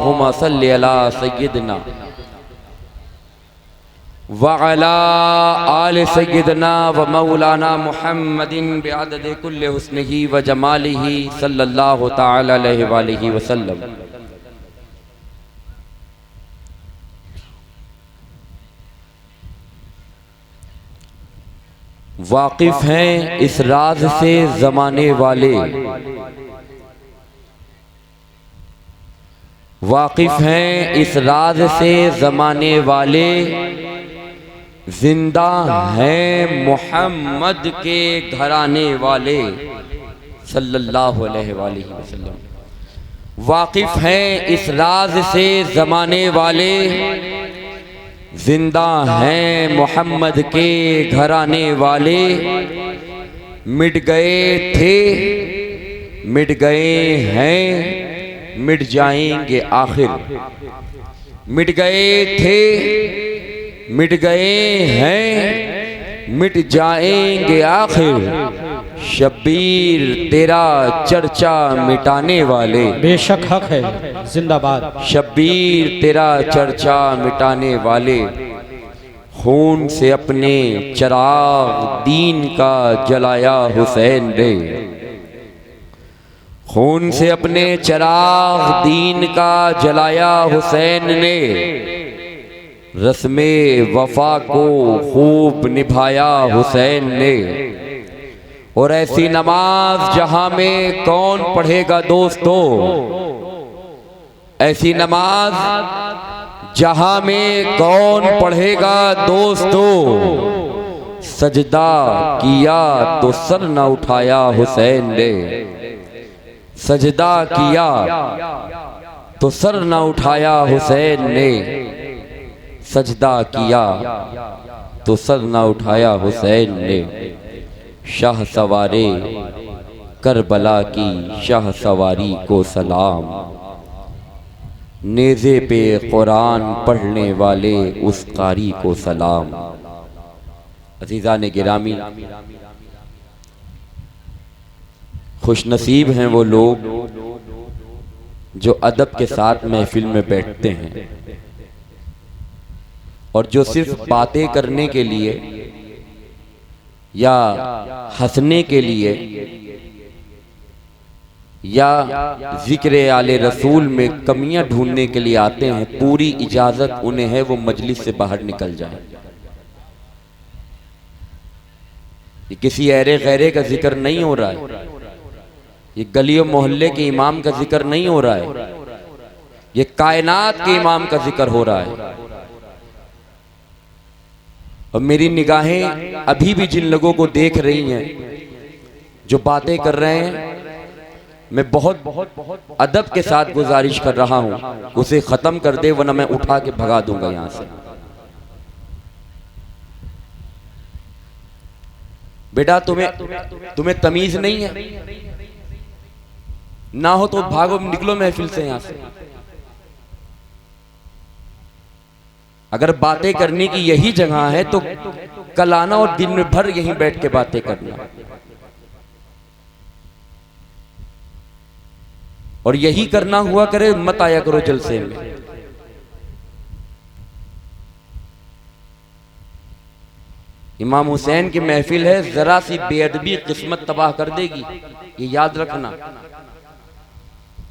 अल्लाहुम्मा सल्लि अला सय्यिदना व अला आले सय्यिदना व मौलाना मुहम्मदिन बिअदद कुल्li हुस्निही व जमालिही सल्लल्लाहु तआला अलैहि व आलिहि वसल्लम। वाकिफ हैं इस राज से ज़माने वाले, वाकिफ हैं इस राज से ज़माने वाले, जिंदा हैं मोहम्मद के घराने वाले सल्लल्लाहु अलैहि वसल्लम। वाकिफ हैं इस राज से ज़माने वाले, जिंदा हैं मोहम्मद के घराने वाले। मिट गए थे, मिट गए हैं, मिट जाएंगे आखिर। मिट गए थे, मिट गए हैं, मिट जाएंगे आखिर। शब्बीर तेरा चर्चा मिटाने वाले, बेशक हक है जिंदाबाद। शब्बीर तेरा चर्चा मिटाने वाले, खून से अपने चिराग दीन का जलाया हुसैन ने। खून से अपने चिराग दीन का जलाया हुसैन ने। रस्मे वफा को खूब निभाया हुसैन ने। और ऐसी नमाज जहां में कौन पढ़ेगा दोस्तों, ऐसी नमाज जहां में कौन पढ़ेगा दोस्तों। सजदा किया तो सर न उठाया हुसैन ने। सजदा किया तो सर न उठाया हुसैन ने। सजदा किया तो सर न उठाया हुसैन ने। शाह सवारे करबला की शाह सवारी को सलाम। नेज़े पे कुरान पढ़ने वाले उस कारी को सलाम। अज़ीज़ान गिरामी, खुशनसीब हैं वो लोग जो अदब के साथ महफिल में बैठते हैं और जो सिर्फ बातें करने के लिए या हंसने के लिए या जिक्र आले रसूल में कमियां ढूंढने के लिए आते हैं। पूरी इजाजत उन्हें है वो मजलिस से बाहर निकल जाए। ये किसी ऐरे गैरे का जिक्र नहीं हो रहा है, ये गलियों मोहल्ले के इमाम का जिक्र नहीं हो रहा है, ये कायनात के इमाम का जिक्र हो रहा है। और मेरी निगाहें अभी भी जिन लोगों को देख रही हैं जो बातें कर रहे हैं, मैं बहुत अदब के साथ गुजारिश कर रहा हूं उसे खत्म कर दे, वरना मैं उठा के भगा दूंगा यहां से। बेटा तुम्हें तमीज नहीं है? ना हो तो भागो, निकलो महफिल से यहां से। अगर बातें करने की यही जगह है तो कल आना और दिन में भर यहीं बैठ के बातें करना। और यही करना हुआ करे, मत आया करो जलसे में। इमाम हुसैन की महफिल है, जरा सी बेअदबी किस्मत तबाह कर देगी, ये याद रखना।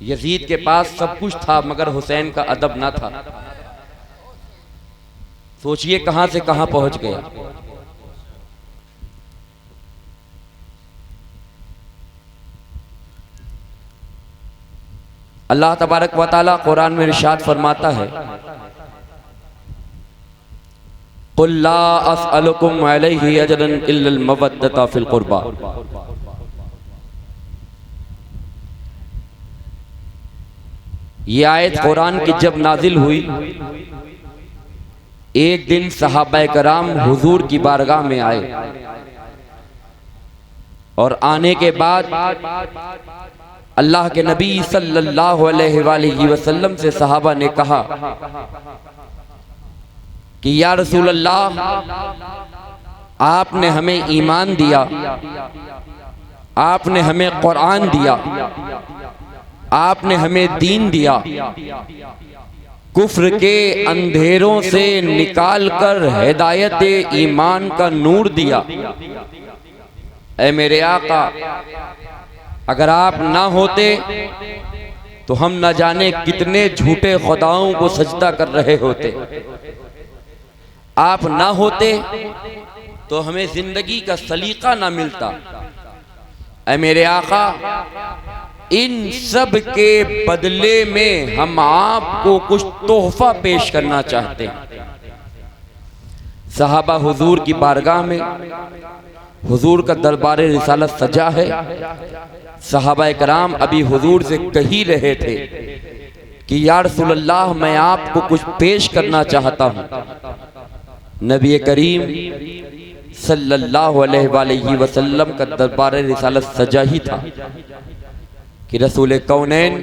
यजीद के पास सब कुछ था मगर हुसैन का अदब ना था। सोचिए कहां से कहां पहुंच गया। अल्लाह तबारक व तआला कुरान में इरशाद फरमाता है, कुल ला अस्अलुकुम अलैहि अजरन इल्लल मवद्दता फिल कुर्बा। ये आयत कुरान की जब नाजिल हुई, एक दिन सहाबा कराम हुजूर की बारगाह में आए और आने के बाद अल्लाह के नबी सल्लल्लाहु अलैहि वसल्लम से सहाबा ने कहा कि या रसूल अल्लाह, आपने हमें ईमान दिया, आपने हमें कुरान दिया, आपने हमें दीन दिया, कुफ्र के अंधेरों से निकालकर हिदायत ईमान का नूर दिया। ऐ मेरे आका, अगर आप ना होते तो हम न जाने कितने झूठे खुदाओं को सजदा कर रहे होते। आप ना होते तो हमें जिंदगी का सलीका ना मिलता। ऐ मेरे आका, इन सब के बदले में हम आपको कुछ तोहफा पेश करना चाहते हैं। सहाबा हुजूर की बारगाह में हुजूर का दरबार रिसालत सजा है। सहाबा कराम अभी हुजूर से कह ही रहे थे कि या रसूल अल्लाह, मैं आपको कुछ पेश करना चाहता हूँ। नबी करीम सल्लल्लाहु अलैहि वसल्लम का दरबार रिसालत सजा ही था कि रसूल कौनैन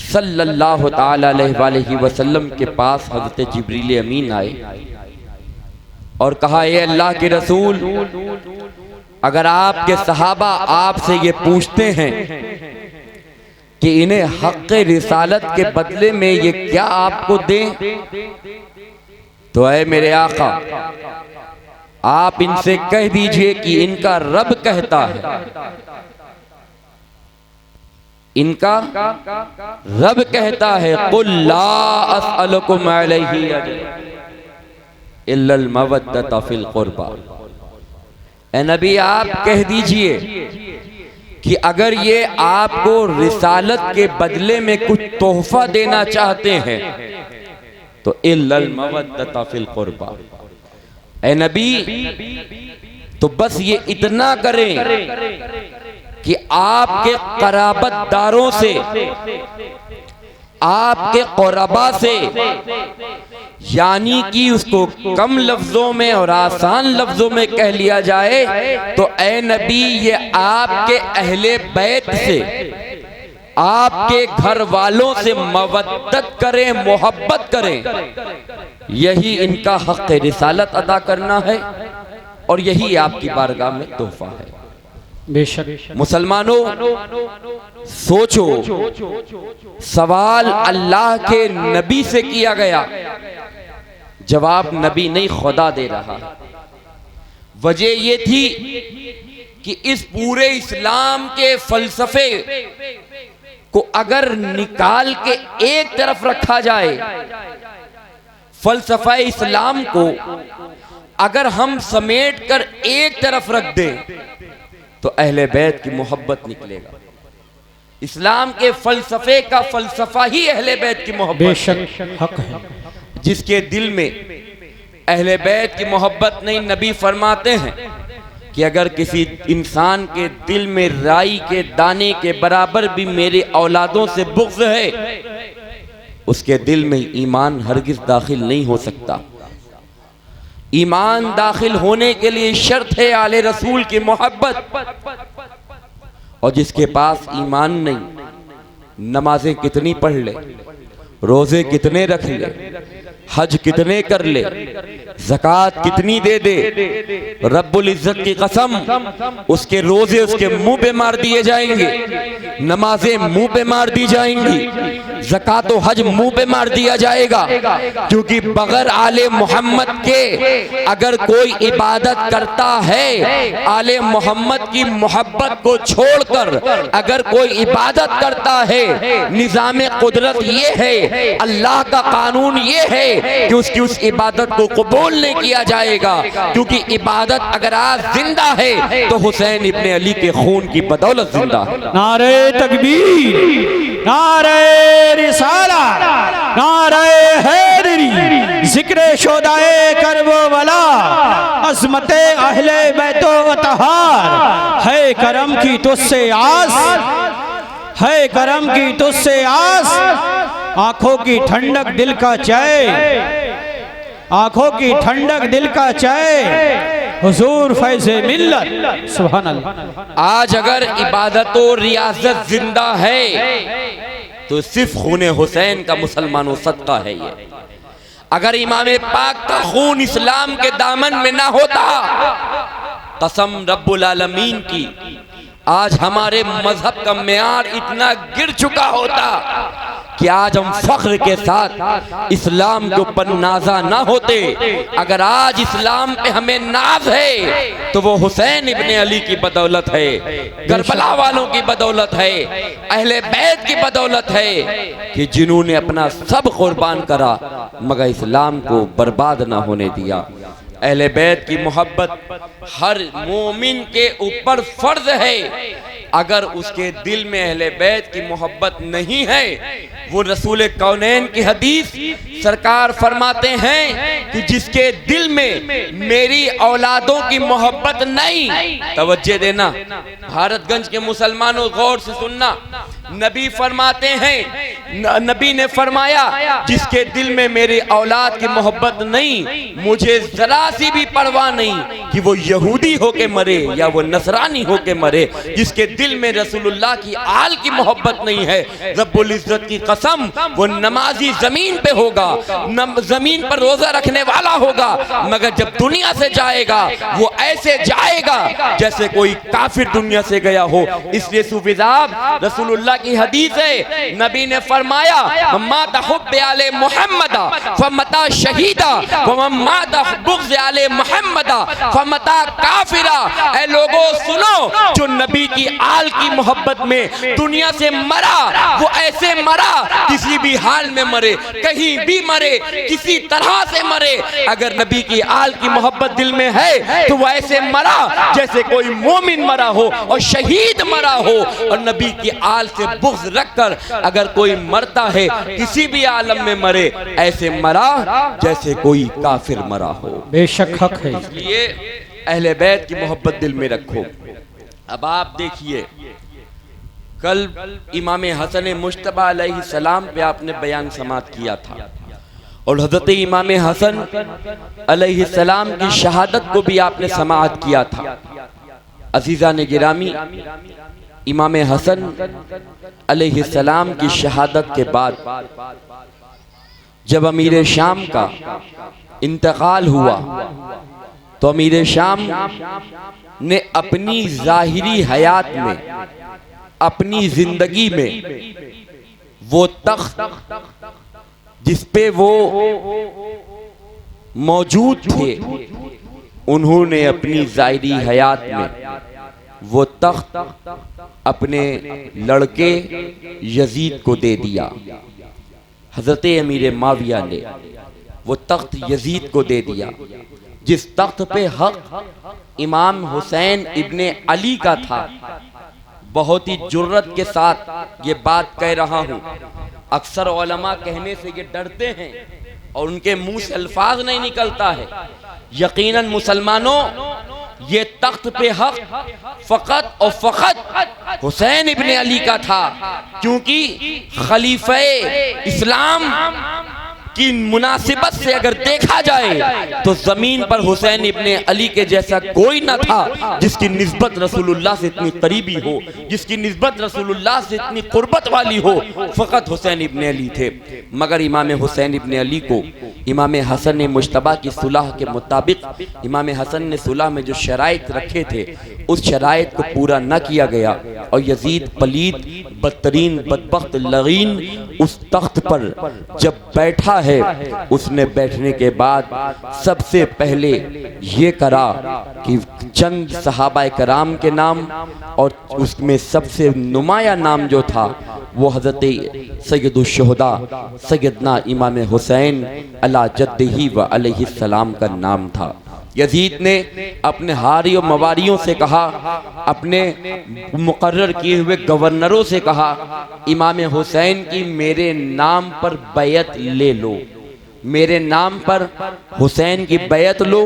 सल्लल्लाहु ताला अलैहि वसल्लम के पास हज़रत जिब्रील अमीन आए और कहा, ये अल्लाह के रसूल, अगर आपके सहाबा आपसे ये पूछते हैं कि इन्हें हक़ रिसालत के बदले में ये क्या आपको दें, तो ऐ मेरे आका, आप इनसे कह दीजिए कि इनका रब कहता है, इनका रब कहता है, कुल ला अस्अलुकुम अलैहि अजर इल्लल मवद्दत फिल कुर्बा। ए नबी, आप कह दीजिए कि अगर ये आपको रिसालत के बदले में कुछ तोहफा देना चाहते हैं तो इल्लल मवद्दत फिल कुर्बा। ए नबी, तो बस ये इतना करें कि आपके कराबतदारों से, आपके क़ुरबा से, यानी कि उसको कम लफ्जों में और आसान लफ्जों में कह लिया जाए तो ऐ नबी, ये आपके अहले बैत से, आपके घर वालों से मवद्दत करें, मोहब्बत करें। यही इनका हक़ रिसालत अदा करना है और यही आपकी बारगाह में तोहफा है। बेशक मुसलमानों, सोचो, सवाल अल्लाह के नबी से किया गया, जवाब नबी नहीं खुदा दे रहा। वजह ये थी कि इस पूरे इस्लाम के फलसफे को अगर निकाल के एक तरफ रखा जाए, फलसफा इस्लाम को अगर हम समेट कर एक तरफ रख दें तो अहले बैत की मोहब्बत निकलेगा। इस्लाम के फलसफे का फलसफा ही अहले बैत की मोहब्बत। बेशक हक है। जिसके दिल में अहले बैत की मोहब्बत नहीं, नबी फरमाते हैं कि अगर किसी इंसान के दिल में राई के दाने के बराबर भी मेरे औलादों से बुग़्ज़ है, उसके दिल में ईमान हरगिज़ दाखिल नहीं हो सकता। ईमान दाखिल होने के लिए शर्त है आले रसूल की मोहब्बत। और जिसके पास ईमान नहीं, नमाजें कितनी पढ़ ले, रोजे कितने रख ले, हज कितने कर ले, ज़कात कितनी दे दे, रब्बुल इज़्ज़त की कसम, उसके रोजे उसके मुंह पे मार दिए जाएंगे, नमाजें मुंह पे मार दी जाएंगी, ज़कात और हज मुंह पे मार दिया जाएगा। क्योंकि बगैर आले मोहम्मद के अगर कोई इबादत करता है, आले मोहम्मद की मोहब्बत को छोड़कर अगर कोई इबादत करता है, निज़ाम कुदरत ये है, अल्लाह का कानून ये है कि उसकी उस इबादत को कबूल नहीं किया जाएगा। क्योंकि इबादत अगर आज जिंदा है तो हुसैन इब्ने अली के खून की बदौलत जिंदा है। नारे तकबीर, नारे रिसाला, नारे हैदरी, जिक्र शोदाए करबो वाला, अज़मते अहले बैतो अतहार, है करम की तुझसे आस, है करम की तुझसे आस, आंखों की ठंडक दिल का चैन, आंखों की ठंडक दिल का चैन, हुजूर फैज़े मिल्लत। सुभान अल्लाह। आज अगर इबादत और रियाजत जिंदा है तो सिर्फ खून हुसैन का मुसलमानों सदका है ये। अगर इमाम पाक का खून इस्लाम के दामन में ना होता, कसम रब्बुल आलमीन की, आज हमारे मजहब का मेयार इतना गिर चुका होता कि आज हम फख्र के साथ इस्लाम के ऊपर नाजा ना होते। अगर आज इस्लाम पे हमें नाज है तो वो हुसैन इब्ने अली की बदौलत है, करबला वालों की बदौलत है, अहले बैत की बदौलत है कि जिन्होंने अपना सब कुर्बान करा मगर इस्लाम को बर्बाद ना होने दिया। अहले बैत की मोहब्बत हर मोमिन के ऊपर फर्ज है। अगर उसके दिल में अहले बैत की मोहब्बत नहीं है, वो रसूल कौनैन की हदीस सरकार फरमाते हैं कि जिसके दिल में मेरी औलादों की मोहब्बत नहीं, तवज्जो देना भारतगंज के मुसलमानों गौर से सुनना, नबी फरमाते हैं, नबी ने फरमाया जिसके दिल में मेरी औलाद की मोहब्बत नहीं, मुझे जरा सी भी परवाह नहीं कि वो यहूदी होके मरे या वो नसरानी होके मरे। जिसके दिल में रसूलुल्लाह की आल की मोहब्बत नहीं है, रब्बुल इज्जत की कसम वो नमाजी जमीन पे होगा, जमीन पर रोजा रखने वाला होगा, मगर जब दुनिया से जाएगा वो ऐसे जाएगा जैसे कोई काफिर दुनिया से गया हो। इसलिए सूफीज़ाब रसूलुल्लाह की हदीस है, नबी ने फरमाया माता हुब्बे आले मुहम्मदा फमता शहीदा व माता बुग़्ज़ आले मुहम्मदा फमता काफिरा। ऐ लोगों सुनो, जो नबी की आल की मोहब्बत में दुनिया से मरा वो ऐसे मरा, किसी भी हाल में मरे, कहीं भी मरे, किसी तरह से मरे। अगर नबी की आल की मोहब्बत दिल में है तो वो ऐसे मरा जैसे कोई मोमिन मरा हो और शहीद मरा हो। और नबी की आल से बुग़्ज़ रखकर अगर कोई मरता है किसी भी आलम में मरे, ऐसे मरा जैसे कोई काफिर मरा हो। बेशक हक है। ये अहले बैत की मोहब्बत दिल में रखो। अब आप देखिए, कल इमाम हसन मुश्तबा अलैहि सलाम पे आपने बयान समात किया था और हजरत इमाम हसन अलैहि सलाम की शहादत को भी आपने समाअत किया था। अजीज़ा ने गिरामी, इमाम हसन अलैहि सलाम की शहादत के बाद जब अमीर शाम का इंतकाल हुआ तो अमीर शाम ने अपनी ज़ाहिरी हयात में, अपनी जिंदगी में वो तख्त जिस पे वो मौजूद थे, उन्होंने अपनी ज़ाहिरी हयात में वो तख्त अपने लड़के यजीद को दे दिया। हज़रत अमीर माविया ने वो तख्त यजीद को दे दिया, जिस तख्त पे हक इमाम हुसैन इब्ने अली का था। बहुत ही जुर्रत के साथ ये बात कह रहा हूँ। अक्सर उलमा कहने से ये डरते हैं और उनके मुंह से अल्फाज नहीं निकलता है। यकीनन मुसलमानों, ये तख्त पे हक फ़कत और फ़कत हुसैन इब्ने अली का था, क्योंकि खलीफे इस्लाम की मुनासिबत से अगर देखा जाए तो जमीन पर हुसैन इब्ने अली के जैसा कोई न था जिसकी निस्बत रसूलुल्लाह से इतनी करीबी हो, जिसकी निस्बत रसूलुल्लाह से इतनी कुर्बत वाली हो। फ़कत हुसैन इब्ने अली थे। मगर इमाम हुसैन इब्ने अली को इमाम हसन ने मुश्तबा की सुलह के मुताबिक, इमाम हसन ने सुलह में जो शराइत रखे थे उस शराइत को पूरा न किया गया और यजीद पलीद बदतरीन बदबख्त लगीन उस तख्त पर जब बैठा है, उसने बैठने के बाद सबसे पहले ये करा कि चंद सहाबा कराम के नाम, और उसमें सबसे नुमाया नाम जो था वो हज़रत सैयदुश शुहदा सैयदना इमाम हुसैन अला जद्दिही व अलैहि सलाम का नाम था। यजीद ने अपने हारियों मवारियों से कहा, अपने मुकर्रर किए हुए गवर्नरों से कहा, इमाम हुसैन की मेरे नाम पर बैत ले लो, मेरे नाम पर हुसैन की बैत लो,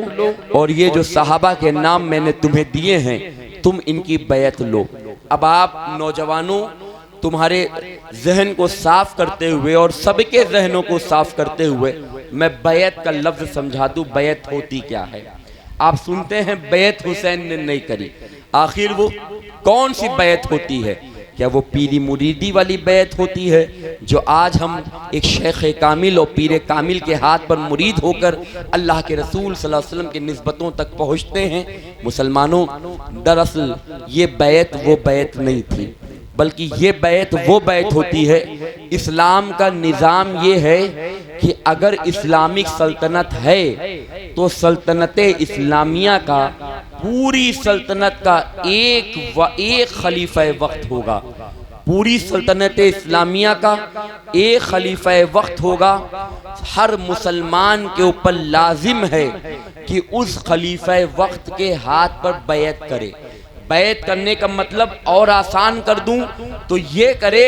और ये जो सहाबा के नाम मैंने तुम्हें दिए हैं तुम इनकी बैत लो। अब आप नौजवानों, तुम्हारे जहन को साफ करते हुए और सबके जहनों को साफ करते हुए मैं बैत का लफ्ज़ समझा दूं। बैत होती क्या है? आप सुनते हैं बैत हुसैन ने नहीं करी, आखिर वो कौन सी बैत होती है? क्या वो पीरी मुरीदी वाली बैत होती है जो आज हम एक शेख कामिल और पीर कामिल के हाथ पर मुरीद होकर अल्लाह के रसूल सल्लल्लाहु अलैहि वसल्लम की निस्बतों तक पहुँचते हैं? मुसलमानों, दरअसल ये बैत वो बैत नहीं थी, बल्कि ये बैत वो बैत होती है। इस्लाम का निज़ाम ये है कि अगर इस्लामिक सल्तनत है तो सल्तनत इस्लामिया का, पूरी सल्तनत का एक खलीफा वक्त होगा। पूरी सल्तनत इस्लामिया का एक खलीफा वक्त होगा। हर मुसलमान के ऊपर लाजिम है कि उस खलीफा वक्त के हाथ पर बैत करे। बैत करने का मतलब और आसान कर दूं तो ये करे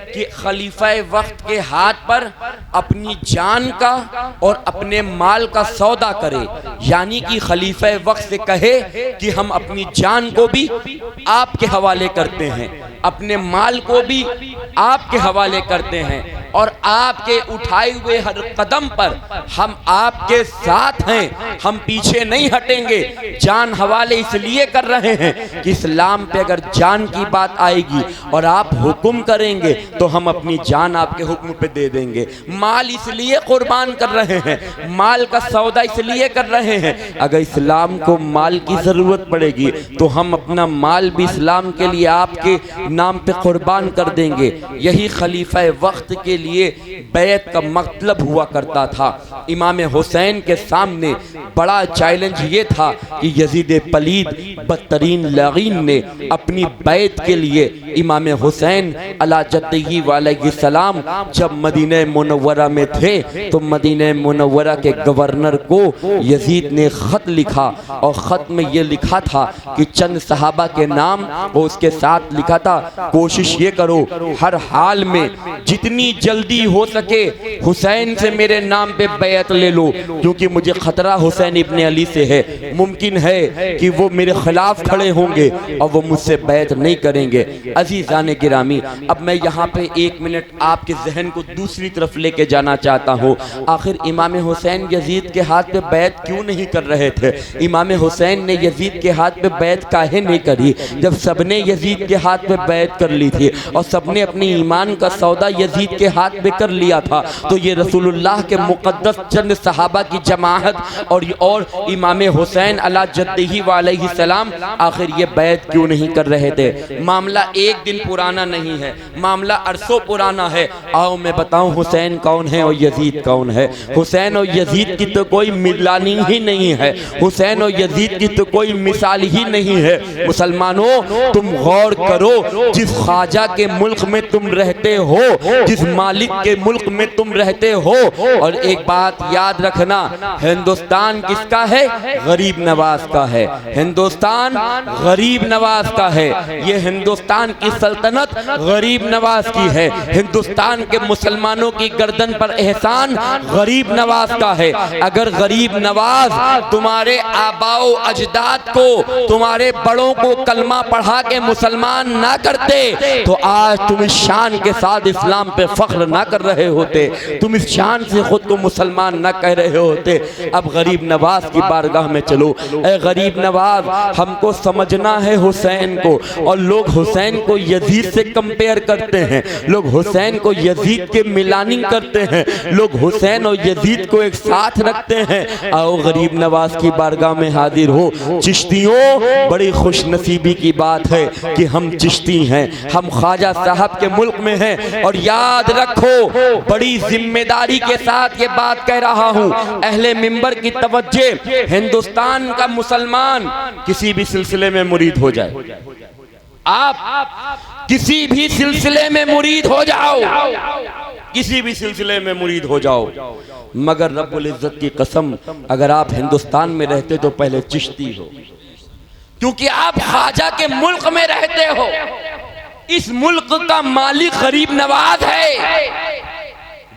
कि खलीफा वक्त के हाथ पर अपनी जान का और अपने माल का सौदा करे, यानी कि खलीफा वक्त से कहे कि हम अपनी जान को भी आपके हवाले करते हैं, अपने माल को भी आपके हवाले करते हैं, और आपके उठाए हुए हर कदम पर हम आपके साथ हैं, हम पीछे नहीं हटेंगे। जान हवाले इसलिए कर रहे हैं कि इस्लाम पे अगर जान की बात आएगी और आप हुक्म करेंगे तो हम अपनी जान आपके हुक्म पे दे देंगे। माल इसलिए कुर्बान कर रहे हैं, माल का सौदा इसलिए कर रहे हैं, अगर इस्लाम को माल की ज़रूरत पड़ेगी तो हम अपना माल भी इस्लाम के लिए आपके नाम पे कुर्बान कर देंगे। यही खलीफा वक्त के लिए बैत का मतलब हुआ करता था। इमाम हुसैन के सामने बड़ा चैलेंज ये था कि यजीद पलीद बदतरीन लगीन ने अपनी बैत के लिए इमाम हुसैन अला जद्दिही अलैहिस्सलाम जब मदीने मुनव्वरा में थे तो मदीने मुनव्वरा के गवर्नर को यजीद ने ख़त लिखा, और ख़त में ये लिखा था कि चंद सहाबा के नाम, वो उसके साथ लिखा था कोशिश ये करो हर हाल में जितनी जल्दी हो सके हुसैन से मेरे नाम पे बैत ले लो, क्योंकि मुझे खतरा हुसैन इब्ने अली से है। मुमकिन है कि वो मेरे खिलाफ खड़े होंगे और वो मुझसे बैत नहीं करेंगे। अजीज़ान गिरामी, अब मैं यहाँ पे एक मिनट आपके जहन को दूसरी तरफ लेके जाना चाहता हूँ। आखिर इमाम हुसैन यजीद के हाथ पे बैत क्यों नहीं कर रहे थे? इमाम हुसैन ने यजीद के हाथ पे बैत काहे नहीं करी जब सबने यजीद के हाथ पे बैत कर ली थी और सबने अपनी ईमान का सौदा यजीद के हाथ पे कर लिया था? तो ये रसूलुल्लाह के मुक़द्दस चंद सहाबा की जमाअत और इमाम हुसैन अला जद्दिही अलैहिस्सलाम आखिर ये बैत क्यों नहीं कर रहे थे? मामला एक दिन पुराना नहीं है, मामला अरसों पुराना है। आओ मैं बताऊं हुसैन कौन है और यजीद कौन है। हुसैन और यजीद की तो कोई मिलानी ही नहीं है, हुसैन और यजीद की तो कोई मिसाल ही नहीं है। मुसलमानों, तुम गौर करो, जिस ख्वाजा के मुल्क में तुम रहते हो, जिस मालिक के मुल्क में तुम रहते हो, और एक बात याद रखना, हिंदुस्तान किसका है? गरीब नवाज का है। हिंदुस्तान गरीब नवाज का है। ये हिंदुस्तान की सल्तनत गरीब नवाज की है। हिंदुस्तान के मुसलमानों की गर्दन पर एहसान गरीब नवाज का है। अगर गरीब नवाज तुम्हारे आबाओ अजदाद को, तुम्हारे बड़ों को कलमा पढ़ा के मुसलमान ना करते तो आज तुम इस शान के साथ इस्लाम पे फख्र ना कर रहे होते, तुम इस शान से खुद को मुसलमान ना कह रहे होते। अब गरीब नवाज की बारगाह में चलो। ए गरीब नवाज, हमको समझना है हुसैन को, और लोग हुसैन को यजीद से कंपेयर करते हैं, लोग हुसैन को यजीद के मिलानी करते हैं, लोग हुसैन और यजीद को एक साथ रखते हैं। आओ गरीब नवाज की बारगाह में हाजिर हो। चिश्तियों, बड़ी खुशनसीबी की बात है कि हम चिश्ती हैं, हम ख्वाजा साहब के मुल्क में हैं, और याद रखो बड़ी जिम्मेदारी के साथ ये बात कह रहा हूँ, अहले मिंबर की तवज्जो, हिंदुस्तान का मुसलमान किसी भी सिलसिले में मुरीद हो जाए, आप किसी भी सिलसिले में मुरीद हो जाओ, किसी भी सिलसिले में मुरीद हो जाओ, मगर रब्बुल इज्जत की कसम, अगर आप हिंदुस्तान में रहते तो पहले चिश्ती हो, क्योंकि आप ख्वाजा के मुल्क में रहते हो। इस मुल्क का मालिक गरीब नवाज है,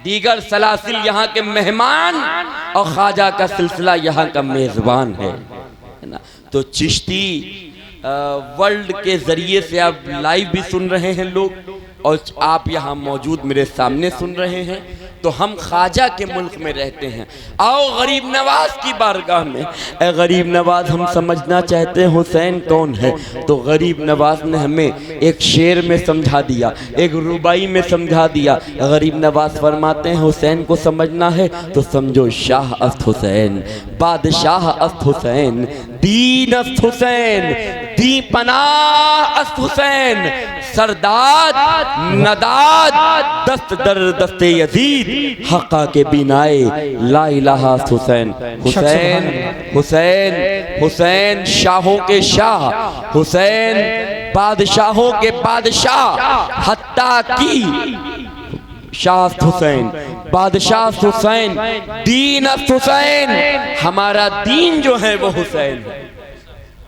दीगर सलासिल यहाँ के मेहमान, और ख्वाजा का सिलसिला यहाँ का मेजबान है ना। तो चिश्ती वर्ल्ड के जरिए से आप लाइव भी सुन रहे हैं लोग, और आप यहाँ मौजूद मेरे सामने सुन रहे हैं, तो हम ख्वाजा के मुल्क में रहते हैं। आओ गरीब नवाज की बारगाह में। ए गरीब नवाज, हम समझना चाहते हैं हुसैन कौन है। तो गरीब नवाज ने हमें एक शेर में समझा दिया, एक रुबाई में समझा दिया। गरीब नवाज फरमाते हैं हुसैन को समझना है तो समझो शाह अस्त हुसैन, बादशाह अस्त हुसैन, दीन अस्त हुसैन, दी पनाह अस्त हुसैन, सरदाद नदाद दस्त दर दस्ते यजीद, हक़ा के बिनाए ला इलाहा हुसैन। हुसैन हुसैन हुसैन शाहों के शाह, हुसैन बादशाहों के बादशाह, हत्ता की शाह हुसैन, बादशाह हुसैन, दीन हुसैन। हमारा दीन जो है वो हुसैन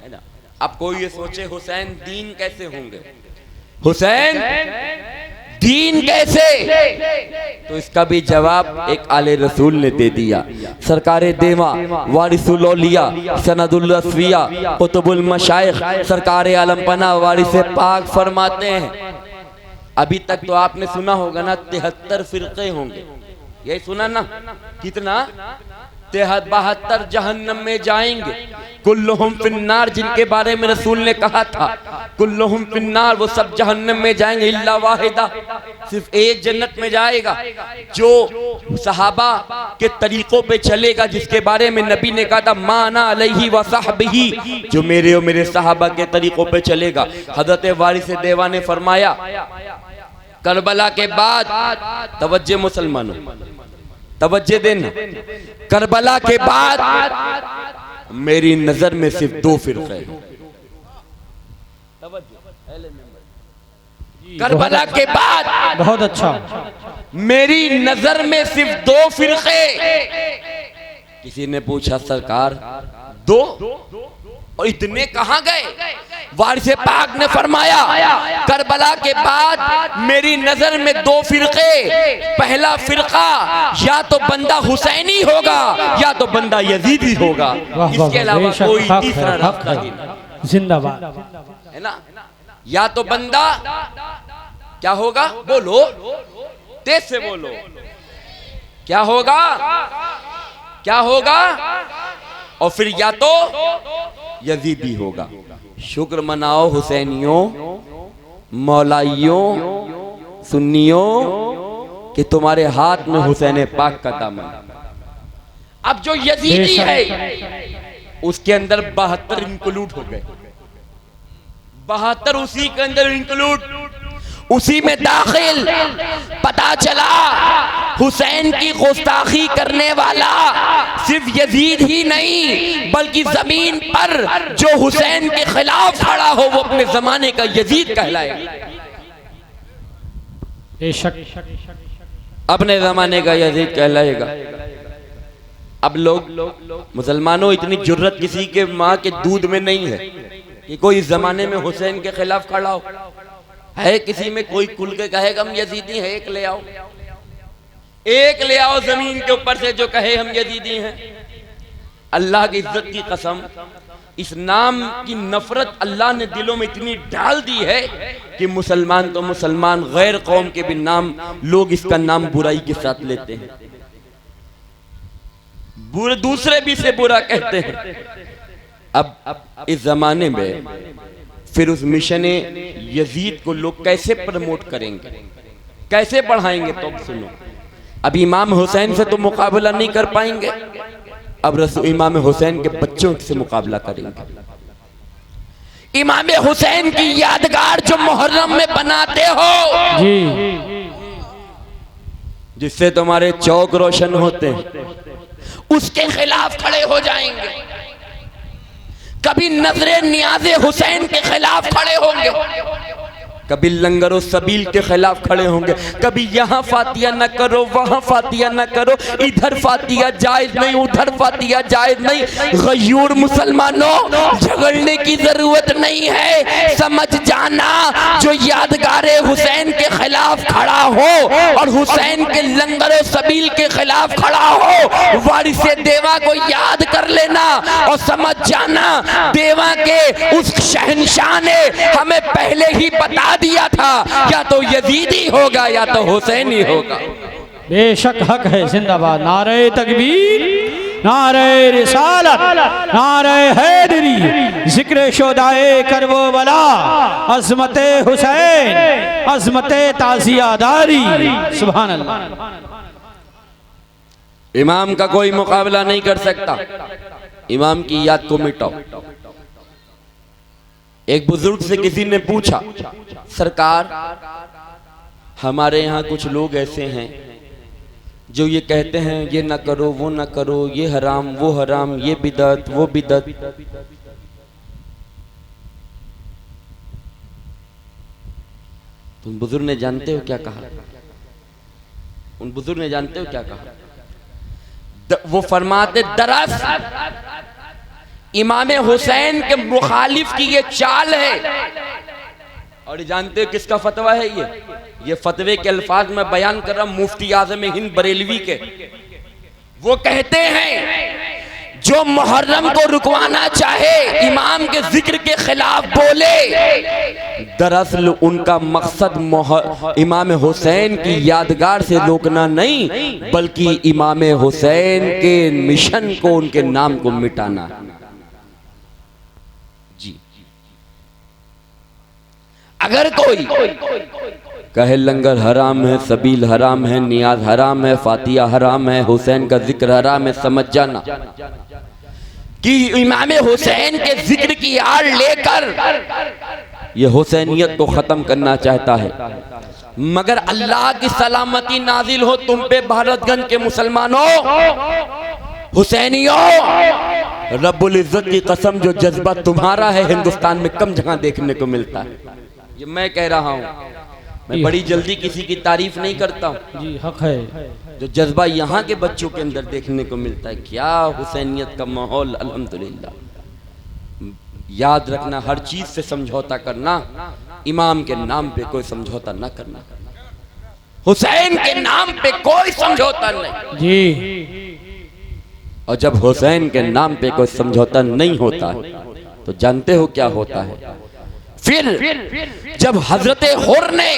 है ना। अब कोई ये सोचे हुसैन दीन कैसे होंगे, हुसैन दीन कैसे, तो इसका भी जवाब एक आले रसूल ने दे दिया। सरकारे देवा वारिसुल औलिया सनदुल असफिया कुतुबुल मशाइख सरकारे आलम पना वारिस पाक फरमाते हैं, अभी तक तो आपने सुना होगा ना 73 फिरके होंगे, यही सुना ना, कितना 72 जहन्नम में जाएंगे। कुल्लुहुम फिन्नार, जिनके बारे में रसूल ने कहा था कुल्लुहुम फिन्नार, वो सब जहन्नम में जाएंगे इल्ला वाहिदा, सिर्फ एक जन्नत में जाएगा, जो सहाबा के तरीकों पे चलेगा, जिसके बारे में नबी ने कहा था माना अलैहि व सहबिही, जो मेरे और मेरे सहाबा के तरीकों पे चलेगा। हजरत वारिस देवा ने फरमाया करबला के बाद, तवज्जो मुसलमानों तवज्जो देना, करबला के बाद मेरी नजर में सिर्फ 2 फिरके हैं। करबला के बाद बहुत अच्छा, मेरी नजर में सिर्फ 2 फिरके। किसी ने पूछा सरकार 2 और इतने कहां गए? वारिस पाक ने फरमाया करबला के बाद मेरी नजर में 2 फिरके, पहला फिरका या तो बंदा हुसैनी होगा या तो बंदा यजीदी होगा, इसके अलावा कोई तीसरा रास्ता नहीं। जिंदाबाद है ना। या तो बंदा क्या होगा, बोलो तेज से बोलो, क्या होगा, क्या होगा, और फिर या तो यजीदी होगा। शुक्र मनाओ हुसैनियों, मौलाइयों, सुन्नियों कि तुम्हारे हाथ में हुसैन पाक का दामन। अब जो यजीदी है उसके अंदर 72 इंक्लूड हो गए, 72 उसी के अंदर इंक्लूड, उसी में दाखिल। पता चला हुसैन की गुस्ताखी करने वाला सिर्फ यजीद ही नहीं, बल्कि जमीन पर जो हुसैन के खिलाफ खड़ा हो वो अपने जमाने का यजीद कहलाएगा, अपने जमाने का यजीद कहलाएगा। अब लोग मुसलमानों, इतनी जुर्रत किसी के माँ के दूध में नहीं है कि कोई इस जमाने में हुसैन के खिलाफ खड़ा हो। है किसी में कोई खुल के कहेगा हम यजीदी हैं? एक ले आओ, एक ले आओ जमीन के ऊपर से जो कहे हम यजीदी हैं। अल्लाह की इज्जत की कसम, इस नाम की नफरत अल्लाह ने दिलों में इतनी डाल दी है कि मुसलमान तो मुसलमान, गैर कौम के भी नाम लोग इसका नाम बुराई के साथ लेते हैं, दूसरे भी से बुरा कहते हैं। अब इस जमाने में फिर उस मिशन यजीद को लोग कैसे प्रमोट करेंगे, कैसे बढ़ाएंगे? तो सुनो, अब इमाम हुसैन से तो मुकाबला नहीं कर पाएंगे, अब इमाम हुसैन के बच्चों से मुकाबला करेंगे। इमाम हुसैन की यादगार जो मुहर्रम में बनाते हो जी, जिससे तुम्हारे चौक रोशन होते हैं, उसके खिलाफ खड़े हो जाएंगे। कभी नजरे नियाज़े हुसैन के खिलाफ खड़े होंगे, कभी लंगर सबील के खिलाफ खड़े होंगे, कभी यहाँ फातिया न करो, वहाँ फातिया न करो, इधर फातिया जायज नहीं, उधर फातिया जायज नहीं। गयूर मुसलमानों, झगड़ने की जरूरत नहीं है, समझ जाना जो यादगारे हुसैन के खिलाफ खड़ा हो और हुसैन के लंगर सबील के खिलाफ खड़ा हो, वारिस देवा को याद कर कर लेना और समझ जाना देवा के उस शहंशाह ने हमें पहले ही बता दिया था, या तो यजीदी होगा या तो हुसैनी होगा। बेशक हक है। जिंदाबाद। नारे तकबीर, नारे रिसालत, नारे हैदरी, जिक्र शोदाए करबो बला, अज़मते हुसैन, अज़मते ताज़ियादारी। सुभान अल्लाह। इमाम का कोई मुकाबला नहीं कर सकता, इमाम की याद को मिटाओ। एक बुजुर्ग से किसी ने पूछा, सरकार हमारे यहाँ कुछ लोग ऐसे हैं जो ये कहते हैं ये ना करो वो ना करो, ये हराम वो हराम, ये बिदअत वो बिदअत। तुम बुजुर्ग ने जानते हो क्या कहा? उन बुजुर्ग ने जानते हो क्या कहा? वो फरमाते, दरअसल इमाम हुसैन के मुखालिफ की ये चाल है। और जानते हो किसका फतवा है ये फतवे के अल्फाज में बयान कर रहा हूं, मुफ्ती आज़म हिंद बरेलवी के। वो कहते हैं जो मुहर्रम को रुकवाना चाहे, इमाम के जिक्र के खिलाफ बोले, दरअसल उनका मकसद इमाम हुसैन की यादगार से रोकना नहीं, बल्कि इमाम हुसैन के मिशन को, उनके नाम को मिटाना है। जी, अगर कोई कहे लंगर हराम है, सबील हराम है, नियाज हराम है, फातिया हराम है, हुसैन का जिक्र हराम है, समझ जाना कि इमाम हुसैन के जिक्र की आड़ लेकर ये हुसैनियत को खत्म करना चाहता है। मगर अल्लाह की सलामती नाजिल हो तुम पे भारतगंज के मुसलमानों, हुसैनियों, रब्बुल इज्जत की कसम, जो जज्बा तुम्हारा है हिंदुस्तान में कम जगह देखने को मिलता है। ये मैं कह रहा हूँ, मैं बड़ी जल्दी किसी की तारीफ नहीं करता हूँ। जी हक है। जो जज्बा यहाँ के बच्चों के अंदर देखने को मिलता है, क्या हुसैनियत का माहौल, अल्हम्दुलिल्लाह। याद रखना, हर चीज से समझौता करना, इमाम के नाम पे कोई समझौता ना करना, हुसैन के नाम पे कोई समझौता नहीं जी। और जब हुसैन के नाम पे कोई समझौता नहीं होता तो जानते हो क्या होता है? फिर जब हजरत हुर ने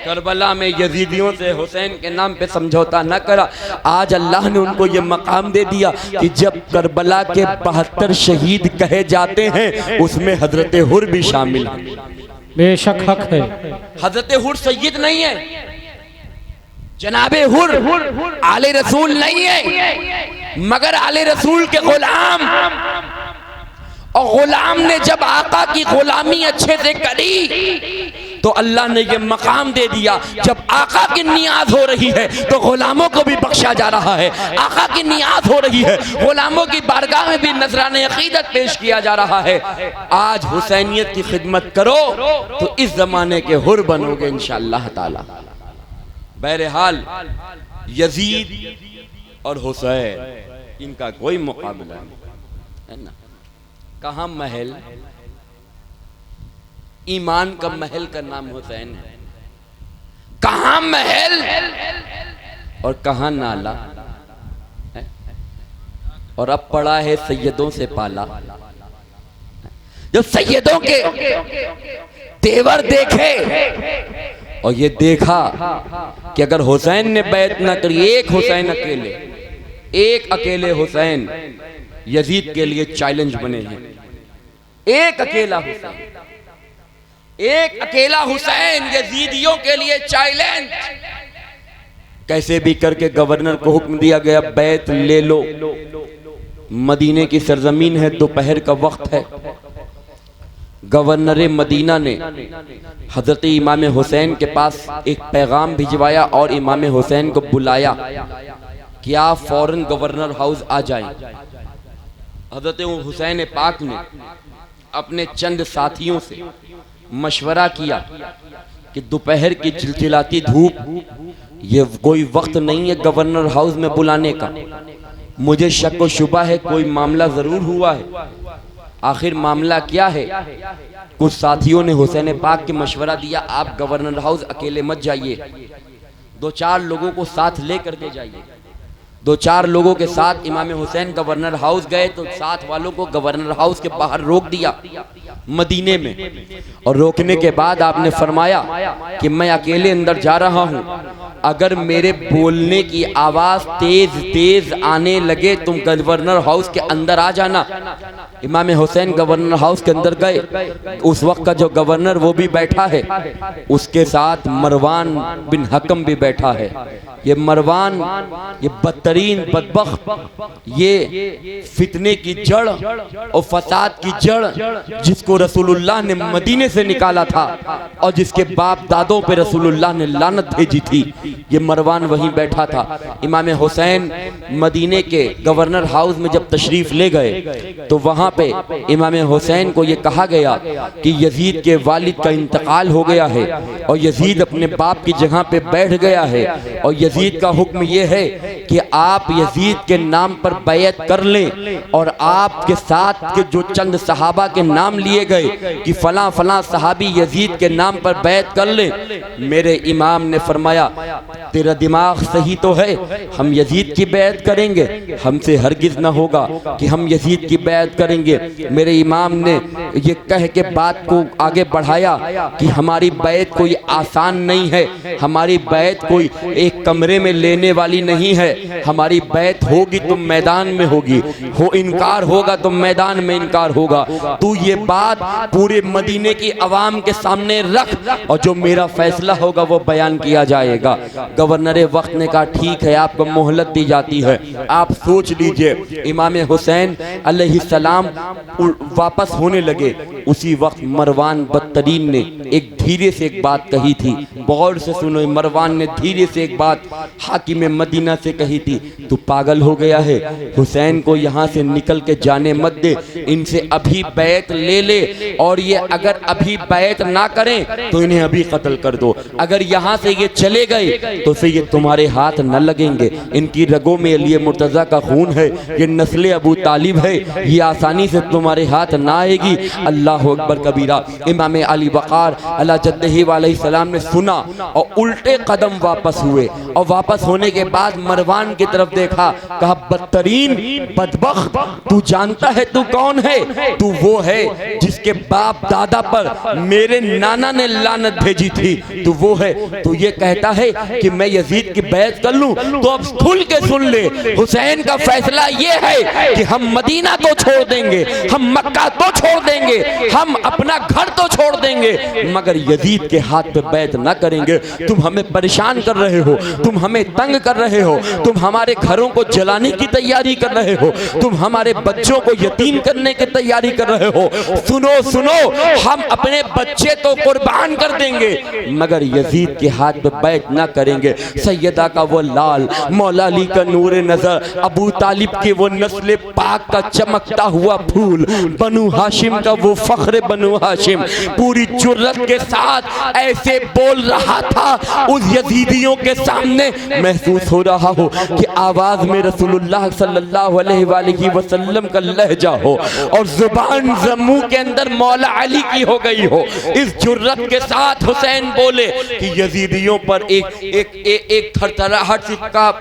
करबला में यजीदियों से हुसैन के नाम पे समझौता न करा, आज अल्लाह ने उनको ये मकाम दे दिया कि जब करबला के 72 शहीद कहे जाते हैं उसमें हजरत हुर भी शामिल है। बेशक हक है। हजरत हुर सैयद नहीं है, जनाबे हुर आले रसूल नहीं है, मगर आले रसूल के गुलाम। और गुलाम ने जब आका की गुलामी अच्छे से करी तो अल्लाह ने ये मकाम दे दिया, जब आका की नियाज हो रही है तो गुलामों को भी बख्शा जा रहा है। आका की नियाज हो रही है, गुलामों की बारगाह में भी नजराने अकीदत पेश किया जा रहा है। आज हुसैनियत की खिदमत करो तो इस जमाने के हुर बनोगे इंशाअल्लाह ताला। बहरहाल यजीद और हुसैन, इनका कोई मुकाबला नहीं है ना। कहाँ महल, ईमान का महल का नाम हुसैन है। कहाँ महल और कहाँ नाला है? और अब पड़ा है सैयदों से पाला। जो सैयदों के तेवर देखे और ये देखा कि अगर हुसैन ने बैत न करी, एक अकेले हुसैन यजीद के लिए चैलेंज बने हैं। एक अकेला हुसैन यजीदियों के लिए चैलेंज। कैसे भी करके गवर्नर को हुक्म दिया गया, बैत ले लो, मदीने की सरजमीन है, दोपहर का वक्त है। गवर्नर मदीना ने हजरत इमाम हुसैन के पास एक पैगाम भिजवाया और इमाम हुसैन को बुलाया कि आप फौरन गवर्नर हाउस आ जाएं। हजरत हुसैन पाक ने अपने चंद साथियों से मशवरा किया कि दोपहर की चिलचिलाती धूप, ये कोई वक्त नहीं है गवर्नर हाउस में बुलाने का। मुझे शक व शुबा है कोई मामला जरूर हुआ है। आखिर मामला क्या है? कुछ साथियों ने हुसैन पाक के मशवरा दिया, आप गवर्नर हाउस अकेले मत जाइए, 2-4 लोगों को साथ ले करके जाइए। दो चार लोगों के साथ इमाम हुसैन गवर्नर हाउस गए तो साथ वालों को गवर्नर हाउस के बाहर रोक दिया मदीने में, और रोकने के बाद आपने फरमाया कि मैं अकेले अंदर जा रहा हूं, अगर मेरे बोलने की आवाज तेज तेज आने लगे तुम गवर्नर हाउस के अंदर आ जाना। इमाम हुसैन गवर्नर हाउस के अंदर गए। उस वक्त का जो गवर्नर वो भी बैठा है, उसके साथ मरवान बिन हकम भी बैठा है। ये मरवान, ये बदतरीन बदबख्त, ये फितने की जड़ और फसाद की जड़ जिसको रसूलुल्लाह ने मदीने से निकाला था और जिसके बाप दादों पे रसूलुल्लाह ने लानत भेजी थी, ये मरवान वहीं बैठा था। इमाम हुसैन मदीने के गवर्नर हाउस में जब तशरीफ ले गए तो वहां पे इमाम हुसैन को ये कहा गया कि यजीद के वालिद का इंतकाल हो गया है और यजीद अपने बाप की जगह पे बैठ गया है, और यजीद का हुक्म ये है कि आप यजीद के नाम पर बैत कर लें, और आपके साथ के जो चंद सहाबा के नाम लिए गए कि फलां फलां सहाबी यजीद के नाम पर बैत कर लें। मेरे इमाम ने फरमाया तेरा दिमाग सही तो है, हम यजीद की बैत करेंगे, हमसे हरगिज ना होगा कि हम यजीद की बैत करेंगे। मेरे इमाम ने ये कह के बात को आगे बढ़ाया कि हमारी बैत कोई आसान नहीं है, हमारी बैत कोई एक कमरे में लेने वाली नहीं है, हमारी बैत होगी तो मैदान में होगी, हो इनकार होगा तो मैदान में इनकार होगा। तू ये बात पूरे मदीने की आवाम के सामने रख और जो मेरा फैसला होगा वो बयान किया जाएगा। गवर्नर वक्त ने कहा ठीक है, आपको मोहलत दी जाती है, आप सोच लीजिए। इमाम हुसैन अलैहिस्सलाम वापस होने लगे। उसी वक्त मरवान बदतरीन ने एक धीरे से एक बात कही थी, गौर से सुनो। मरवान ने धीरे से एक बात हाकिम मदीना से कही थी, तू पागल हो गया है, हुसैन को यहाँ से निकल के जाने मत दे, इनसे अभी बैत ले ले, और ये अगर अभी बैत ना करें तो इन्हें अभी कत्ल कर दो। अगर यहाँ से ये चले गए तो फिर ये तुम्हारे हाथ न लगेंगे, इनकी रगों में अली मुर्तज़ा का खून है, ये नस्ल अबू तालिब है, ये आसानी से तुम्हारे हाथ ना आएगी। अल्लाह अकबर कबीरा। इमाम अली वक़ार अला जद्दही अलैहिस्सलाम ने सुना और उल्टे कदम वापस हुए, और वापस होने के बाद मरवान की तरफ देखा, कहा बदतरीन बदबख्त, तू जानता है तू कौन है? तू वो है जिसके बाप दादा पर मेरे नाना ने लानत भेजी थी, तू वो है। तू ये कहता है कि मैं यजीद की बैत कर लूं, तो अब खुल के सुन ले, हुसैन का फैसला ये है कि हम मदीना तो छोड़ देंगे, हम मक्का तो छोड़ देंगे, हम अपना घर तो छोड़ देंगे, मगर यजीद के हाथ पे बैत ना करेंगे। तुम हमें परेशान कर रहे हो, तुम हमें तंग कर रहे हो, तुम हमारे घरों को जलाने की तैयारी कर रहे हो, तुम हमारे बच्चों को यतीम करने की तैयारी कर रहे हो। सुनो सुनो, हम अपने बच्चे तो कुर्बान कर देंगे मगर यजीद के हाथ पे बैत ना करेंगे। सैयदा का वो लाल, मौला अली का नूर नजर, अबू तालिब के वो नस्ल पाक का चमकता हुआ फूल, बनु हाशिम का वो फख्र बनु हाशिम पूरी जुर्रत के साथ ऐसे बोल रहा था, उस यजीदियों के सामने महसूस हो रहा हो कि आवाज में रसूलुल्लाह सल्लल्लाहु अलैहि वसल्लम का लहजा हो और जुबान जम्मू के अंदर मौला अली की हो गई हो। इस जुर्रत के साथ हुसैन बोले कि यजीदियों पर एक थरथराहट सी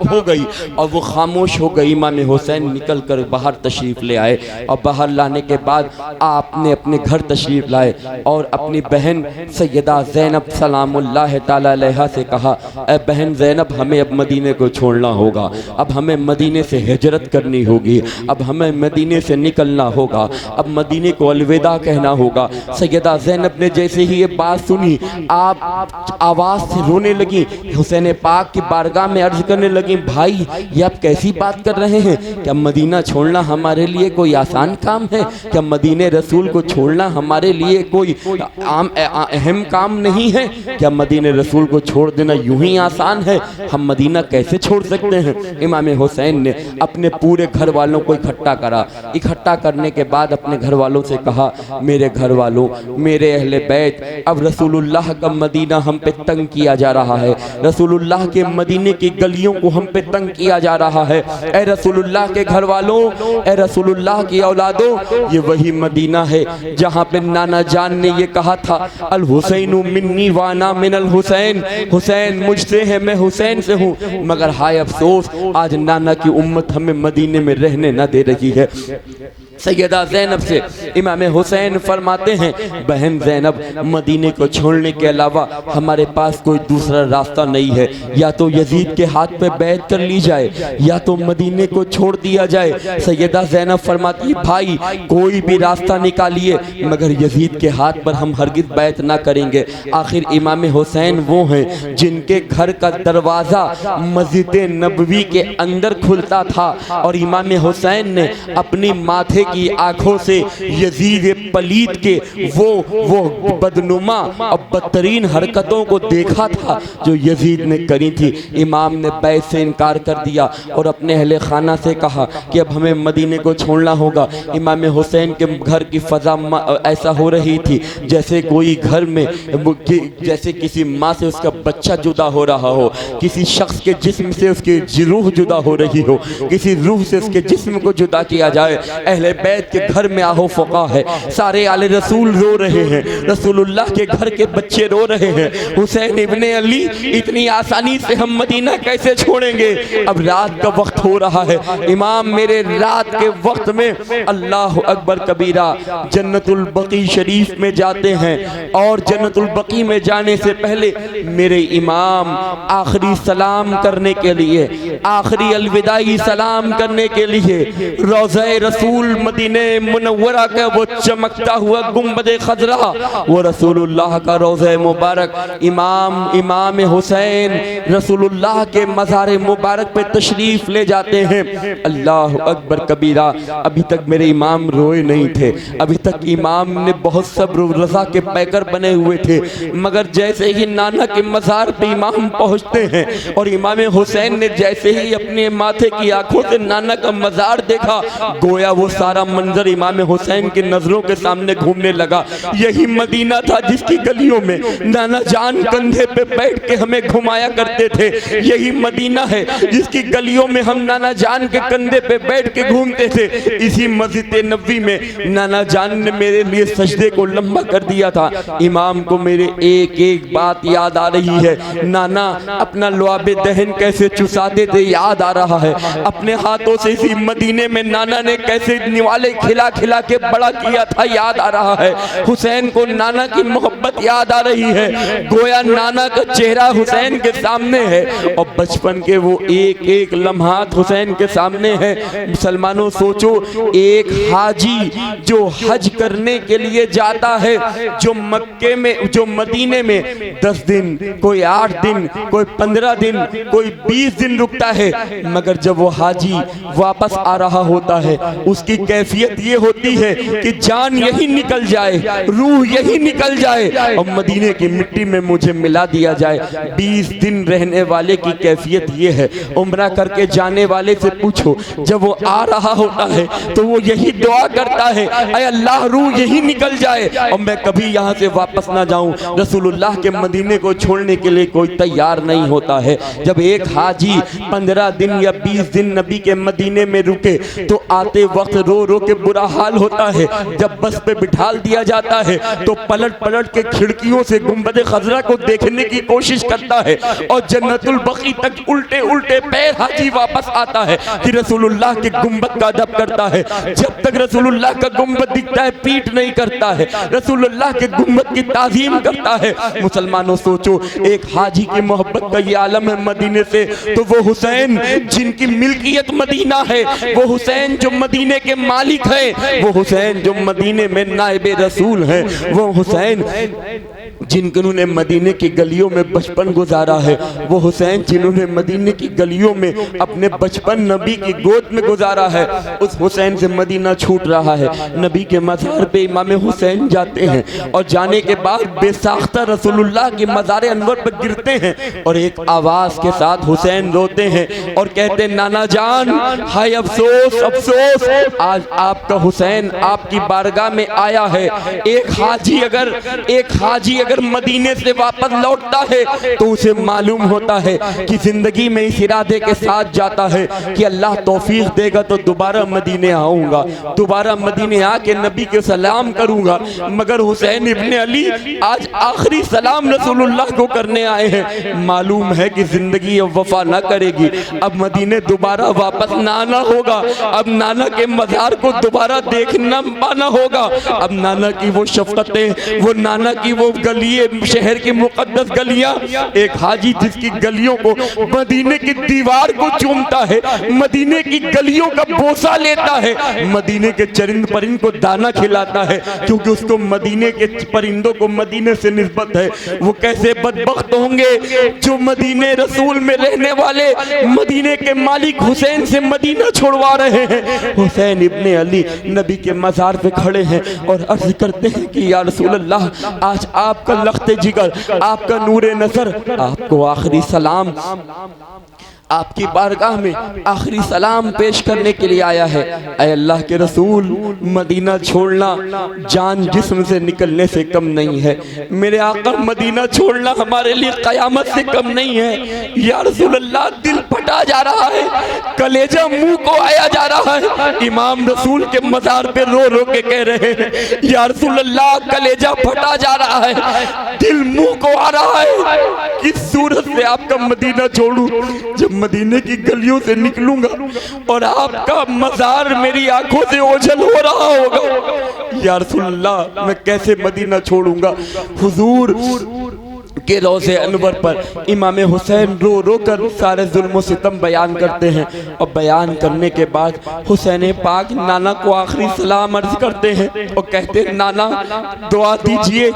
हो गई और वो खामोश हो गई। इमाम हुसैन निकल कर बाहर तशरीफ ले आए और बाहर लाने के बाद आपने अपने घर तशरीफ लाए और अपनी बहन सैयदा ज़ैनब सलामुल्लाह ताला अलैहा से कहा, ए बहन ज़ैनब, हमें अब मदीने को छोड़ना होगा, अब हमें मदीने से हिजरत करनी होगी, अब हमें मदीने से निकलना होगा, अब मदीने को अलविदा कहना होगा। सैयदा ज़ैनब ने जैसे ही ये बात सुनी, आप आवाज़ से रोने लगी, हुसैन पाक की बारगाह में अर्ज करने लगी, भाई ये आप कैसी बात कर रहे हैं? क्या मदीना छोड़ना हमारे लिए कोई आसान काम है? क्या मदीने रसूल को छोड़ना हमारे लिए कोई अहम काम नहीं है? क्या मदीने रसूल को छोड़ देना यूं ही आसान है? हम मदीना कैसे छोड़ सकते हैं? इमाम हुसैन ने अपने पूरे घर वालों को इकट्ठा करा। इकट्ठा करने के बाद अपने घर वालों से कहा, मेरे घर वालों, मेरे अहले बैत, अब रसूलुल्लाह का मदीना हम पे तंग किया जा रहा है, रसूलुल्लाह के मदीने की गलियों को हम पे तंग किया जा रहा है। ए रसूलुल्लाह के घर वालों, ए रसूलुल्लाह की औलादों, ये वही मदीना है जहाँ पे नाना जान ने ये कहा था, अल हुसैन मिन्नी वाना मिनल हुसैन, हुसैन मुझसे है मैं हुसैन से हूँ। मगर हाय अफसोस आज नाना की उम्मत हमें मदीने में रहने न दे रही है। सैयदा ज़ैनब से इमाम हुसैन फरमाते हैं, बहन ज़ैनब मदीने को छोड़ने के अलावा हमारे पास कोई दूसरा रास्ता नहीं है, या तो यजीद के हाथ पे बैत कर ली जाए या तो मदीने को छोड़ दिया जाए। सैयदा ज़ैनब फरमाती है, भाई कोई भी रास्ता निकालिए मगर यजीद के हाथ पर हम हरगिज़ बैत ना करेंगे। आखिर इमाम हुसैन वो हैं जिनके घर का दरवाज़ा मस्जिद नबवी के अंदर खुलता था और इमाम हुसैन ने अपनी माथे की आंखों से यजीद पलीद के वो बदनुमा और बदतरीन हरकतों को देखा था जो यजीद ने करी थी। इमाम ने बैत से इनकार कर दिया और अपने अहले खाना से कहा कि अब हमें मदीने को छोड़ना होगा। इमाम हुसैन के घर की फ़ज़ा ऐसा हो रही थी जैसे कोई घर में जैसे किसी माँ से उसका बच्चा जुदा हो रहा हो, किसी शख्स के जिस्म से उसकी रूह जुदा हो रही हो, किसी रूह से उसके जिस्म को जुदा किया जाए। अहले बैत के घर में आहो फ़ुक़हा है, सारे आले रसूल रो रहे हैं, रसूलुल्लाह के घर के बच्चे रो रहे हैं। हुसैन इब्ने अली इतनी आसानी से हम मदीना कैसे छोड़ेंगे? अब रात का वक्त हो रहा है। इमाम मेरे रात के वक्त में अल्लाह अकबर कबीरा जन्नतुल बकी शरीफ में जाते हैं और जन्नतुल बकी में जाने से पहले मेरे इमाम आखिरी सलाम करने के लिए, आखिरी अलविदाई सलाम करने के लिए रोज़ा रसूल मदीने मुनव्वरा का वो चमकता हुआ गुंबदे खजरा, वो रसूलुल्लाह का रोज़े मुबारक, इमाम हुसैन रसूलुल्लाह के मज़ार मुबारक पे तशरीफ़ ले जाते हैं। अल्लाह अकबर कबीरा। अभी तक मेरे इमाम रोए नहीं थे, अभी तक इमाम ने बहुत सब्र रज़ा के पैकर बने हुए थे, मगर जैसे ही नाना के मज़ार पे इमाम पहुँचते हैं और इमाम हुसैन ने जैसे ही अपने माथे की आंखों से नाना का मज़ार देखा, गोया वो सारा मंजर इमाम हुसैन की नजरों के सामने घूमने लगा। यही मदीना था जिसकी गलियों में नाना जान कंधे पे बैठ के हमें घुमाया करते थे, यही मदीना है जिसकी गलियों में हम नाना जान के कंधे पे बैठ के घूमते थे। इसी मस्जिद नबवी में नाना जान ने मेरे लिए सजदे को लंबा कर दिया था। इमाम को मेरे एक एक बात याद आ रही है। नाना अपना लुआबे दहन कैसे चुसाते थे याद आ रहा है। अपने हाथों से इसी मदीने में नाना ने कैसे निवाले खिला खिला के बड़ा किया था याद आ रहा है। हुसैन को नाना की मोहब्बत याद आ रही है, गोया नाना का चेहरा हुसैन के सामने है और बचपन के वो एक एक लम्हात हुसैन के सामने है। मुसलमानों सोचो, एक हाजी जो हज करने के लिए जाता है, जो मक्के में जो मदीने में 10 दिन, कोई 8 दिन, कोई 15 दिन, कोई 20 दिन रुकता है, मगर जब वो हाजी वापस आ रहा होता है उसकी कैफियत ये होती है कि जान यही निकल जाए, रूह यही निकल जाए और मदीने की मिट्टी में मुझे मिला दिया जाए। 20 दिन रहने वाले की कैफियत ये है। उम्रा करके जाने वाले से पूछो, जब वो आ रहा होता है तो वो यही दुआ करता है, ऐ अल्लाह रूह यही निकल जाए और मैं कभी यहाँ से वापस ना जाऊँ। रसूलुल्लाह के मदीने को छोड़ने के लिए कोई तैयार नहीं होता है। जब एक हाजी 15 दिन या 20 दिन नबी के मदीने में रुके तो आते वक्त रो रो के बुरा हाल होता है। जब बस पे बिठाल दिया जाता है तो पलट पलट के खिड़कियों से गुंबद खजरा को देखने की कोशिश करता है और जन्नतुल बकी तक उल्टे उल्टे पैर हाजी वापस आता है कि रसूलुल्लाह के गुंबद का अदब करता है। जब तक रसूलुल्लाह का गुंबद दिखता है पीठ नहीं करता है, रसूलुल्लाह के गुंबद की ताज़ीम करता है। मुसलमानों सोचो, एक हाजी की मोहब्बत का ये आलम है मदीने से, तो वो हुसैन जिनकी मिल्कियत मदीना है, वो हुसैन जो मदीने के मालिक है, वो हुसैन जो मदीने में नायबे रसूल हैं, वो हुसैन जिन्होंने मदीने की गलियों में बचपन गुजारा है, वो हुसैन जिन्होंने मदीने की गलियों में अपने बचपन नबी की गोद में गुजारा है, उस हुसैन से मदीना छूट रहा है। नबी के मज़ार पे इमाम हुसैन जाते हैं और जाने के बाद बेसाख्ता रसूलुल्लाह के मज़ार अनवर पर गिरते हैं और एक आवाज़ के साथ हुसैन रोते हैं और कहते हैं, नाना जान हाय अफसोस अफसोस, आज आपका हुसैन आपकी बारगाह में आया है। एक हाजी अगर मदीने से वापस लौटता है तो उसे मालूम होता है कि जिंदगी में इस इरादे के साथ जाता है कि अल्लाह तौफीक देगा तो दोबारा मदीने आऊंगा, दोबारा मदीने आके नबी के सलाम करूंगा। मगर हुसैन इब्ने अली आज आखिरी सलाम रसूलुल्लाह को करने आए हैं। मालूम है कि जिंदगी अब वफा ना करेगी, अब मदीने दोबारा वापस ना आना होगा, अब नाना के मज़ार को दोबारा देखना पाना होगा, अब नाना की वो शफकतें, वो नाना की वो गलियां, शहर की मुकद्दस गलियां, एक हाजी जिसकी गलियों को मदीने की दीवार को चूमता है, मदीने की गलियों का बोसा लेता है, मदीने के चरिंद परिंद को दाना खिलाता है, क्योंकि उसको मदीने के परिंदों को मदीने से निस्बत है। वो कैसे बदबख्त होंगे जो मदीने रसूल में रहने वाले मदीने के मालिक हुसैन से मदीना छोड़वा रहे हैं। हुसैन इब्ने अली नबी के मज़ार पे खड़े हैं और अर्ज करते हैं कि या रसूल अल्लाह, आज आपका लख्ते जिगर, आपका नूरे नज़र, आपको आखिरी सलाम, आपकी बारगाह में आखिरी सलाम पेश करने के लिए आया है। ऐ अल्लाह के रसूल, मदीना छोड़ना जान जिस्म से निकलने से कम नहीं है। मेरे आका, मदीना छोड़ना हमारे लिए क़यामत से कम नहीं है। या रसूल अल्लाह, दिल फटा जा रहा है, कलेजा मुंह को आया जा रहा है। इमाम रसूल के मज़ार पे रो रो के कह रहे हैं, या रसूल अल्लाह, कलेजा फटा जा रहा है, दिल मुंह को आ रहा है, किस सूरत से आपका मदीना छोड़ूं। जब मदीने की गलियों से निकलूंगा और आपका मज़ार मेरी आंखों से ओझल हो रहा होगा, या रसूल अल्लाह, मैं कैसे मदीना छोड़ूंगा। हुजूर के रोज़े अनवर पर इमाम हुसैन रो रो कर सारे जुल्म सितम बयान करते हैं और बयान करने के बाद हुसैन पाक नाना को आखिरी सलाम अर्ज करते हैं और कहते हैं, नाना दुआ दीजिए,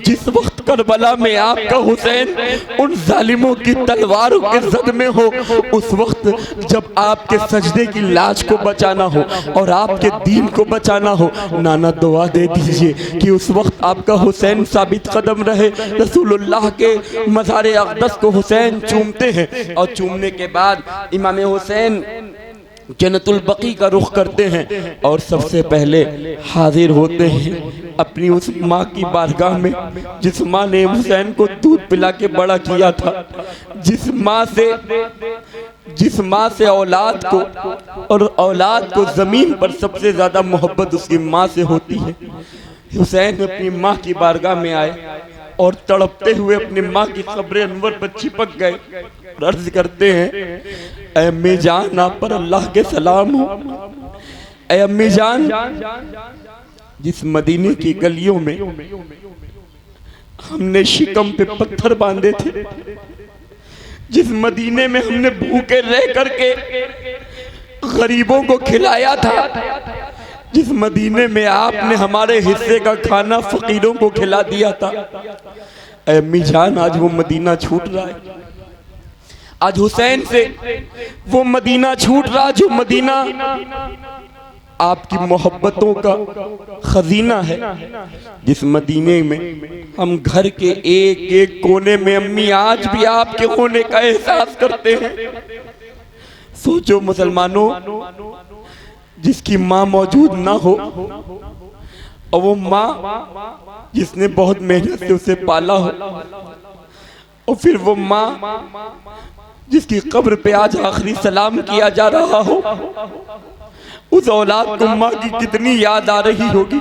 जिस वक्त करबला में आपका हुसैन उन जालिमों की तलवारों के जद में हो, उस वक्त जब आपके सजदे की लाज को बचाना हो और आपके दीन को बचाना हो, नाना दुआ दे दीजिए कि उस वक्त आपका हुसैन साबित कदम रहे। रसूलुल्लाह के मज़ार अक़दस को हुसैन चूमते हैं और चूमने के बाद इमाम हुसैन जन्नतुल बकी का रुख करते हैं और सबसे पहले हाजिर होते हैं अपनी उस माँ की बारगाह में, जिस माँ ने हुसैन को दूध पिला के बड़ा किया था, जिस माँ से औलाद को और औलाद को ज़मीन पर सबसे ज़्यादा मोहब्बत उसकी माँ से होती है। हुसैन अपनी माँ की बारगाह में आए और तड़पते हुए अपनी माँ की कब्र अनवर पर चिपक गए, अर्ज करते हैं, ऐ अम्मी जान, आप पर अल्लाह के सलाम हो। ऐ अम्मी जान, जिस मदीने की गलियों में हमने शिकम पे पत्थर बांधे थे, जिस मदीने में हमने भूखे रह करके गरीबों को खिलाया था, जिस मदीने में आपने हमारे हिस्से का खाना फकीरों को खिला दिया था, ऐ अम्मी जान, आज वो मदीना छूट रहा है। आज हुसैन से वो मदीना छूट रहा जो मदीना आपकी मोहब्बतों का खजीना है, जिस मदीने में हम घर के एक एक कोने में अम्मी आज भी आपके होने का एहसास करते हैं। सोचो मुसलमानों, जिसकी माँ मौजूद ना हो और वो माँ जिसने बहुत मेहनत से उसे पाला हो, और फिर वो माँ जिसकी कब्र पे आज आखिरी सलाम किया जा रहा हो, उस औलाद को माँ की कितनी याद आ रही होगी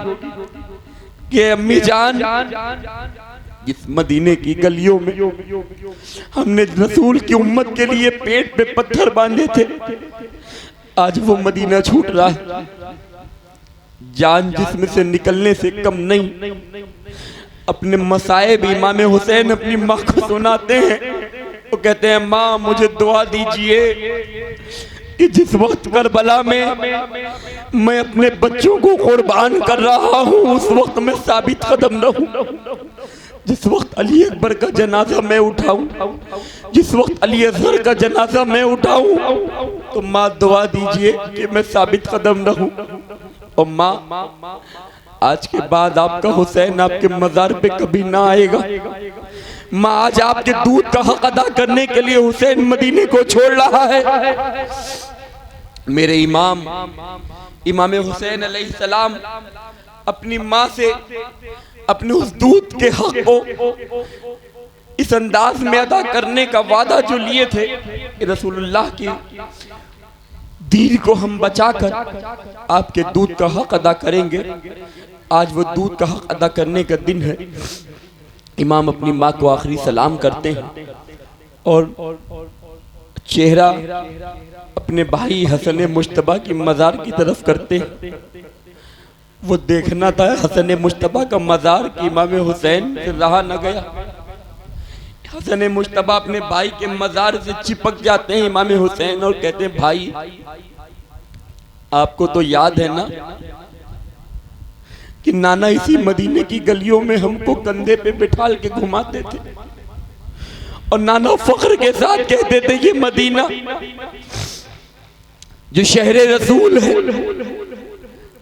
कि अम्मी जान, जिस मदीने की गलियों में हमने रसूल की उम्मत के लिए पेट पे पत्थर बांधे थे, आज वो मदीना छूट रहा है। जान जिस्म से निकलने से कम नहीं। अपने मसाइब इमाम हुसैन अपनी माँ को सुनाते हैं, वो कहते हैं, माँ मुझे दुआ दीजिए कि जिस वक्त करबला में मैं अपने बच्चों को कुर्बान कर रहा हूँ, उस वक्त मैं साबित कदम रहूं। जिस वक्त अली अकबर का जनाजा मैं उठाऊं, जिस वक्त अली असगर का जनाजा मैं उठाऊं, तो माँ दुआ दीजिए कि मैं साबित कदम रहूं। और माँ, आज के बाद आपका हुसैन आपके मज़ार पे कभी ना आएगा। माँ, आज आपके दूध का हक अदा करने के लिए हुसैन मदीने को छोड़ रहा है। मेरे इमाम हुसैन अलैहिस्सलाम अपनी माँ से अपने उस दूत के हक को इस अंदाज में अदा करने का वादा जो लिए थे कि रसूलुल्लाह की दीन को हम बचाकर आपके दूत का हक अदा करेंगे। आज वो दूत का हक अदा करने का दिन है। इमाम अपनी माँ को आखिरी सलाम करते हैं और चेहरा अपने भाई हसन मुश्तबा की मज़ार की तरफ करते हैं। वो देखना था हसन मुश्तबा का मज़ार कि इमाम हुसैन से रहा न गया। हसन मुश्तबा अपने भाई के मज़ार से चिपक जाते हैं इमाम हुसैन और कहते हैं, भाई आपको तो याद है ना कि नाना इसी मदीने की गलियों में हमको कंधे पे बिठाल के घुमाते थे और नाना फख्र के साथ कहते थे ये मदीना जो शहर रसूल है,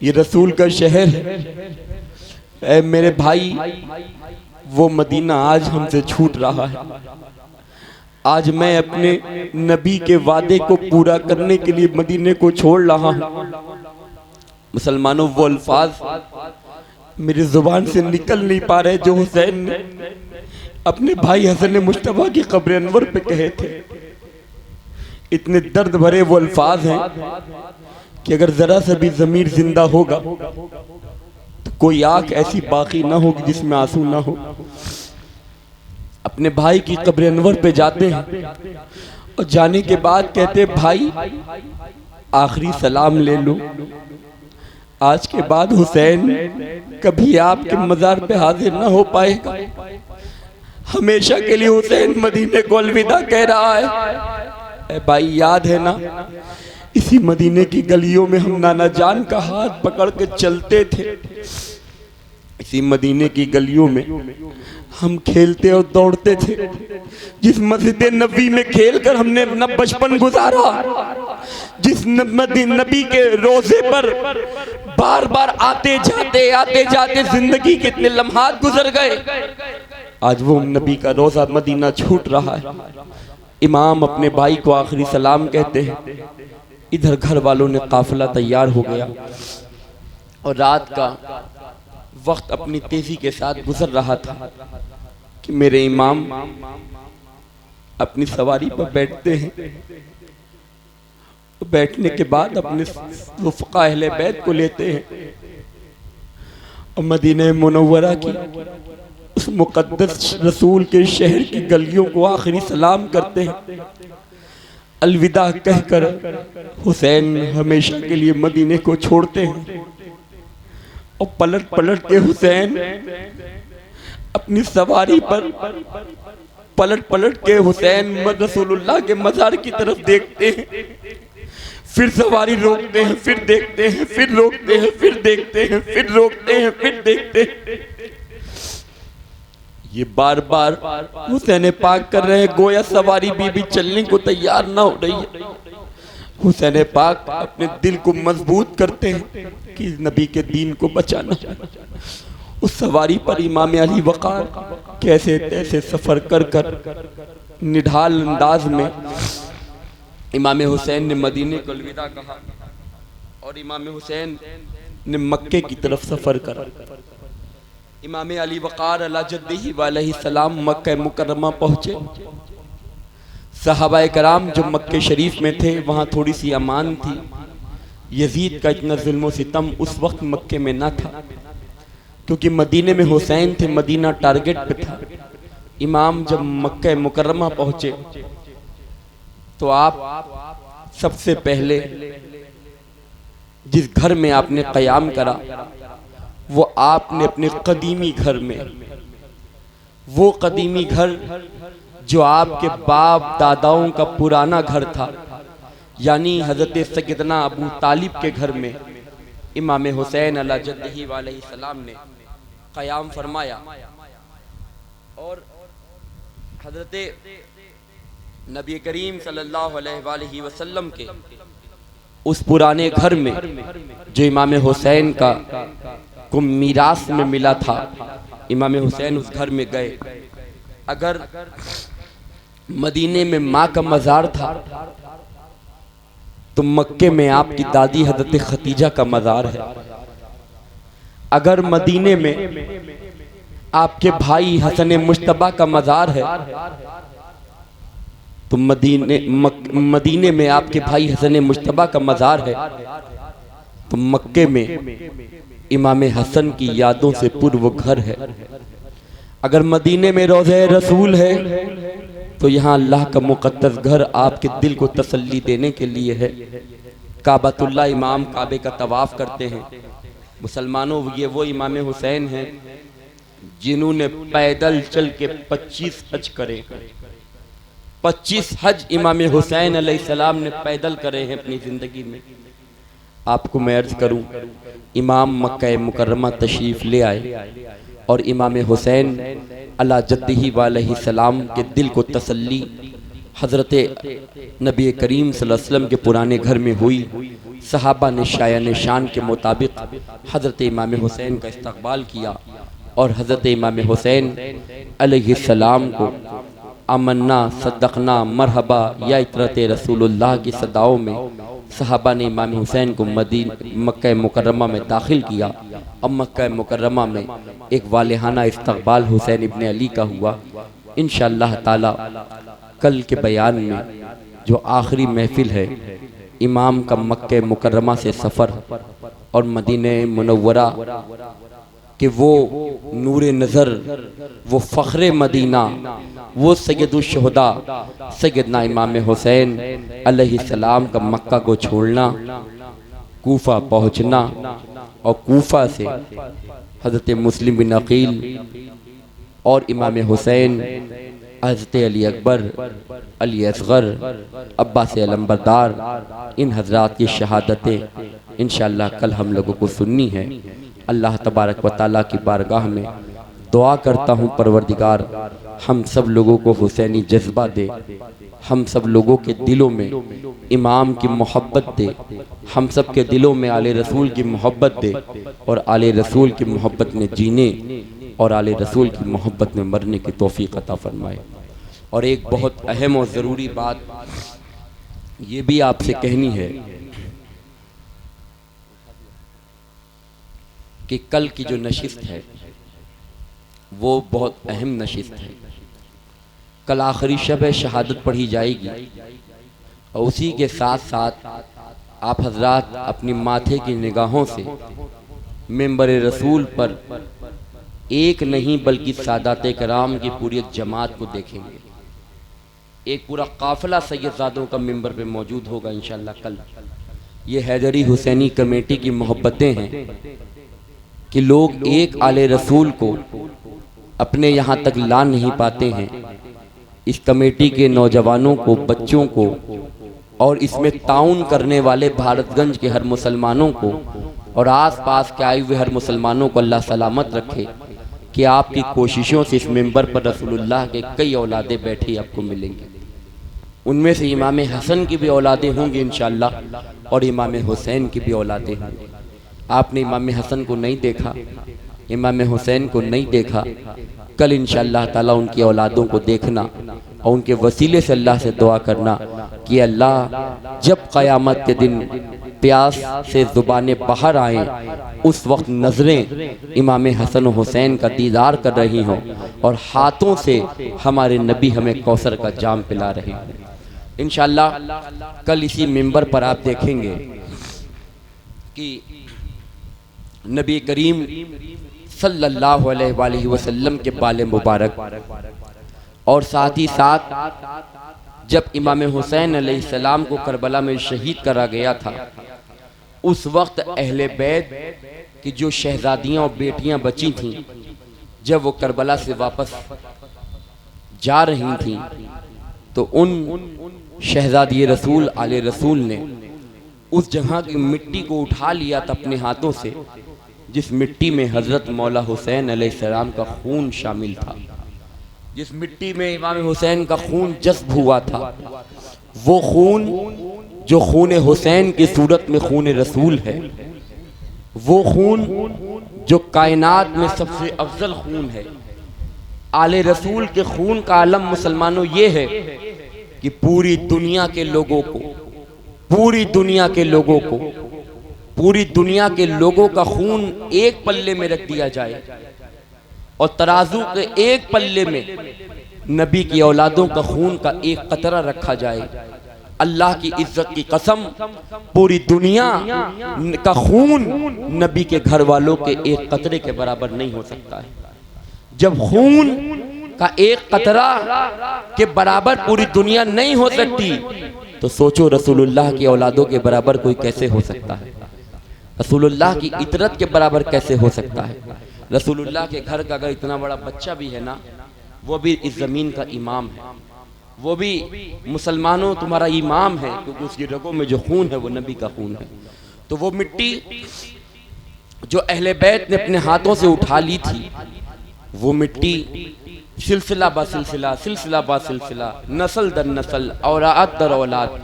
ये रसूल का शहर है। ऐ मेरे भाई, वो मदीना आज हमसे छूट रहा है। आज मैं अपने नबी के वादे को पूरा करने के लिए मदीने को छोड़ रहा हूँ। मुसलमानों, वो अल्फाज मेरी जुबान से निकल नहीं पा रहे जो हुसैन ने अपने भाई हसन मुश्तबा की कब्र अनवर पे कहे थे। इतने दर्द भरे वो अल्फाज हैं कि अगर जरा सा भी ज़मीर जिंदा होगा तो कोई आंख ऐसी बाकी ना होगी जिसमें आंसू ना हो। अपने भाई की कब्र अनवर पे जाते हैं और जाने के बाद कहते, भाई आखिरी सलाम ले लो, आज के बाद हुसैन कभी आपके मज़ार पे हाजिर ना हो पाएगा। हमेशा के लिए हुसैन मदीने को अलविदा कह रहा है। भाई याद है ना, इसी मदीने की गलियों में हम नाना जान का हाथ पकड़ के चलते थे। इसी मदीने की गलियों में हम खेलते और दौड़ते थे। जिस मस्जिद नबी में खेलकर हमने अपना बचपन गुजारा, जिस नबी के रोजे पर बार बार आते जाते जिंदगी के इतने लम्हात गुजर गए, आज वो नबी का रोजा मदीना छूट रहा है। इमाम अपने भाई को आखिरी सलाम कहते हैं। इधर घर वालों ने काफिला तैयार हो गया और रात का वक्त अपनी तेजी के साथ गुजर रहा था कि मेरे इमाम अपनी सवारी पर बैठते हैं। बैठने के बाद अपने रुफ़क़ा अहले बैत को लेते हैं और मदीने मुनव्वरा की उस मुक़द्दस रसूल के शहर की गलियों को आखिरी सलाम करते हैं। अलविदा कहकर हुसैन हमेशा के लिए मदीने को छोड़ते हैं और पलट पलट के हुसैन अपनी सवारी पर पलट के हुसैन रसूलुल्लाह के मज़ार की तरफ देखते हैं। फिर सवारी रोकते हैं, फिर देखते हैं, फिर रोकते हैं, फिर देखते हैं, फिर रोकते हैं, फिर देखते हैं। ये बार बार हुसैन पाक कर रहे हैं, गोया सवारी भी चलने को तैयार ना हो रही है। हुसैन पाक अपने दिल को मजबूत करते हैं कि नबी के दीन को बचाना। उस सवारी पर इमाम अली वक़ार कैसे तैसे सफ़र कर निढाल अंदाज में इमाम हुसैन ने मदीने को अलविदा कहा और इमाम हुसैन ने मक्के की तरफ सफ़र करा। इमाम अली वक़ार अला जद्दिही वालैहि सलाम मक्का मुकर्रमा पहुँचे। सहाबाए कराम जो मक्के शरीफ में थे वहाँ थोड़ी सी अमान थी। यजीद का इतना जुल्म सितम उस वक्त मक्के में ना था क्योंकि मदीने में हुसैन थे, मदीना टारगेट पे था। इमाम जब मक्का मुकर्रमा पहुँचे तो आप सबसे पहले जिस घर में आपने क़याम करा वो आपने अपने कदीमी घर में, वो कदीमी घर जो आपके बाप दादाओं का पुराना घर था, यानी हज़रत सैयदना अबू तालिब के घर में इमाम हुसैन अला जद्दिही वालैहि सलाम ने क़याम फरमाया। और हज़रत नबी करीम सल्लल्लाहु अलैहि वसल्लम के उस पुराने घर में जो इमाम हुसैन का को मीरास में मिला था, इमाम हुसैन उस घर में गए। अगर मदीने में माँ का मज़ार था तो मक्के में आपकी दादी हज़रत खतीजा का मज़ार है। अगर मदीने में आपके भाई हसन मुश्तबा का मज़ार है, तो मदीने में आपके भाई हसन मुश्तबा का मज़ार है, तो मक्के में इमाम हसन की यादों से पूर्व घर है। अगर मदीने में रोज़े रसूल है तो यहाँ अल्लाह का मुक़द्दस घर आपके दिल को तसल्ली देने के लिए है। काबतुल्लाह, इमाम काबे का तवाफ़ करते हैं। मुसलमानों, ये वो इमाम हुसैन हैं जिन्होंने पैदल चल के 25 हज करे। 25 हज इमाम हुसैन अलैहिस्सलाम ने पैदल करे हैं अपनी ज़िंदगी में। आपको मैं अर्ज़ करूं, इमाम मक्का मुकर्रमा तशरीफ़ ले आए और इमाम हुसैन अला जद्दिही वालैहिस्सलाम के दिल को तसल्ली हज़रत नबी करीम सल्लल्लाहु अलैहि वसल्लम के पुराने घर में हुई। सहाबा ने शायान शान के मुताबिक हज़रत इमाम हुसैन का इस्तक़बाल किया और हज़रत इमाम हुसैन अलैहिस्सलाम को आमन्ना, सद्दक़ना, मरहबा या इतरत रसूलुल्लाह की सदाओं में सहाबा ने इमाम हुसैन को मक्का मुकर्रमा में दाखिल किया। और मक्का मुकर्रमा में एक वालिहाना इस्तक़बाल हुसैन इब्न अली का हुआ। इंशाअल्लाह ताला कल के बयान में जो आखिरी महफिल है, इमाम का मक्का मुकर्रमा से सफ़र और मदीने मुनव्वरा कि वो नूर नज़र, वो फ़ख्रे मदीना, वो सैयदुश शुहदा सैयदना इमाम हुसैन अलैहिस्सलाम का मक्का को छोड़ना, कूफा पहुँचना और कूफा से हज़रत मुस्लिम बिन अकील और इमाम हुसैन, हज़रत अली अकबर, अली असग़र, अब्बास अलंबरदार, इन हज़रात की शहादतें इंशाअल्लाह कल हम लोगों को सुननी है। अल्लाह तबारक व तआला की बारगाह में दुआ करता हूँ, परवरदिगार हम सब लोगों को हुसैनी जज्बा दे, हम सब लोगों के दिलों में इमाम की मोहब्बत दे, हम सब के दिलों में आले रसूल की मोहब्बत दे और आले रसूल की मोहब्बत में जीने और आले रसूल की मोहब्बत में मरने की तौफीक अता फरमाए। और एक बहुत अहम और ज़रूरी बात ये भी आपसे कहनी है कि कल की जो नशिस्त है वो बहुत अहम नशिस्त है। कल आखिरी शब शहादत पढ़ी जाएगी और उसी के साथ साथ आप हजरात अपनी माथे की निगाहों से मिंबर रसूल पर एक नहीं बल्कि सादाते कराम की पूरी एक जमात को देखेंगे। एक पूरा काफिला सैयदजादों का मिंबर पे मौजूद होगा इंशाअल्लाह कल। ये हैदरी हुसैनी कमेटी की मोहब्बतें हैं कि लोग एक आले रसूल को अपने यहाँ तक ला नहीं पाते हैं। इस कमेटी के नौजवानों को, बच्चों को और इसमें ताउन करने वाले भारतगंज के हर मुसलमानों को और आसपास के आए हुए हर मुसलमानों को अल्लाह सलामत रखे कि आपकी कोशिशों से इस मिंबर पर रसूलुल्लाह के कई औलादें बैठी आपको मिलेंगी। उनमें से इमाम हसन की भी औलादें होंगी इंशाअल्लाह और इमाम हुसैन की भी औलादें होंगी। आपने इमाम हसन को नहीं देखा, इमाम हुसैन को नहीं देखा, कल इंशाअल्लाह ताला उनकी औलादों को देखना और उनके वसीले से अल्लाह से दुआ करना कि अल्लाह जब क़यामत के दिन प्यास से ज़ुबानें बाहर आएँ उस वक्त नज़रें इमाम हसन हुसैन का दीदार कर रही हों और हाथों से हमारे नबी हमें कौसर का जाम पिला रहे हैं। इंशाअल्लाह कल इसी मिंबर पर आप देखेंगे कि नबी करीम सल्लल्लाहु अलैहि वसल्लम के बाले मुबारक और साथ ही साथ जब इमाम हुसैन अलैहिस्सलाम को करबला में शहीद करा गया था उस वक्त अहले बैत की जो शहजादियाँ और बेटियाँ बची थीं, जब वो करबला से वापस जा रही थीं तो उन शहजादी रसूल आले रसूल ने उस जगह की मिट्टी को उठा लिया था अपने हाथों से, जिस मिट्टी में हज़रत मौला हुसैन अलैहिस्सलाम का खून शामिल था, जिस मिट्टी में इमाम हुसैन का खून जज्ब हुआ था। वो खून जो खून हुसैन की सूरत में खून रसूल है, वो खून जो कायनात में सबसे अफजल खून है। आले रसूल के खून का आलम मुसलमानों ये है कि पूरी दुनिया के लोगों को, पूरी दुनिया के लोगों को, पूरी दुनिया के लोगों का खून एक पल्ले में रख दिया जाए, और तराजू के एक पल्ले में नबी की औलादों का खून का एक कतरा रखा जाए, अल्लाह की इज्जत की कसम पूरी दुनिया का खून नबी के घर वालों के एक कतरे के बराबर नहीं हो सकता है। जब खून का एक कतरा के बराबर पूरी दुनिया नहीं हो सकती, तो सोचो रसूलुल्लाह की औलादों के बराबर कोई कैसे हो सकता है, रसूलुल्लाह की इतरत के बराबर कैसे हो सकता है। रसूलुल्लाह के घर का अगर इतना बड़ा बच्चा भी है ना, वो भी इस ज़मीन का इमाम है, वो भी मुसलमानों तुम्हारा इमाम है, क्योंकि उसकी रगों में जो खून है वो नबी का खून है। तो वो मिट्टी जो अहले बैत ने अपने हाथों से उठा ली थी, वो मिट्टी सिलसिला बा सिलसिला, सिलसिला बा सिलसिला, नस्ल दर नस्ल, औलाद दर औलाद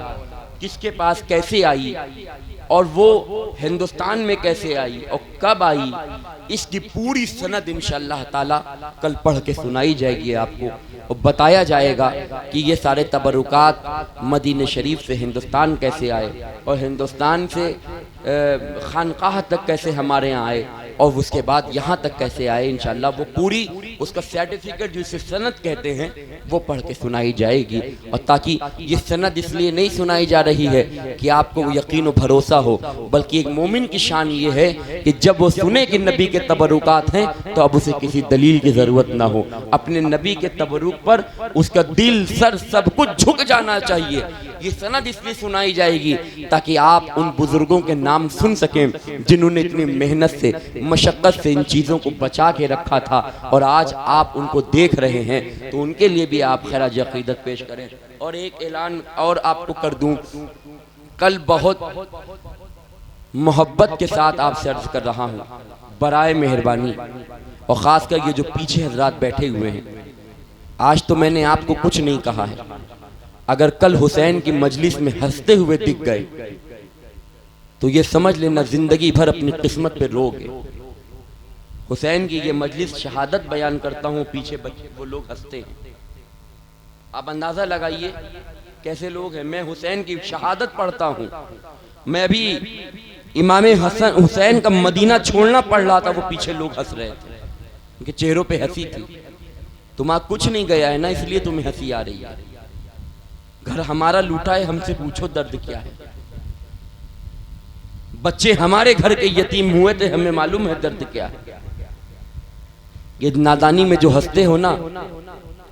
किसके पास कैसे आई और वो हिंदुस्तान में कैसे आई और कब आई, इसकी पूरी सनद इंशाअल्लाह ताला कल पढ़ के सुनाई जाएगी आपको, और बताया जाएगा कि ये सारे तबरुकात मदीने शरीफ से हिंदुस्तान कैसे आए और हिंदुस्तान से खानकाह तक कैसे हमारे यहाँ आए और उसके बाद यहाँ तक कैसे आए। इंशाअल्लाह वो पूरी उसका सर्टिफिकेट जिसे सनद कहते हैं वो पढ़ के सुनाई जाएगी। और ताकि ये सनद इसलिए नहीं सुनाई जा रही है कि आपको यकीन और भरोसा हो, बल्कि एक मोमिन की शान ये है कि जब वो सुने कि नबी के तबरुकात हैं तो अब उसे किसी दलील की ज़रूरत ना हो, अपने नबी के तबरुक पर उसका दिल सर सब कुछ झुक जाना चाहिए। ये सनद इसलिए सुनाई जाएगी ताकि आप उन बुजुर्गों के नाम सुन सकें जिन्होंने इतनी मेहनत से मशक्क़त से इन चीज़ों को बचा के रखा था और आज आप उनको देख रहे हैं, तो उनके लिए भी आप खराज अक़ीदत पेश करें। और एक ऐलान और आपको कर दूं, कल बहुत मोहब्बत के साथ आपसे अर्ज़ कर रहा हूँ, बराए मेहरबानी, और ख़ासकर ये जो पीछे हजरात बैठे हुए हैं, आज तो मैंने आपको कुछ नहीं कहा है, अगर कल हुसैन की मजलिस में हंसते हुए दिख गए तो ये समझ लेना जिंदगी भर अपनी किस्मत पे रोगे। हुसैन की ये मजलिस शहादत बयान करता हूँ, पीछे बच्चे वो लोग हंसते हैं, आप अंदाजा लगाइए कैसे लोग हैं। मैं हुसैन की शहादत पढ़ता हूँ, मैं अभी इमाम हसन हुसैन का मदीना छोड़ना पढ़ रहा था, वो पीछे लोग हंस रहे थे, उनके चेहरों पे हंसी थी। तुम्हारा कुछ नहीं गया है ना, इसलिए तुम्हें हंसी आ रही है। घर हमारा लूटा है, हमसे पूछो दर्द क्या है। बच्चे हमारे घर के यतीम हुए थे, हमें मालूम है दर्द क्या है। ये नादानी में जो हंसते हो ना,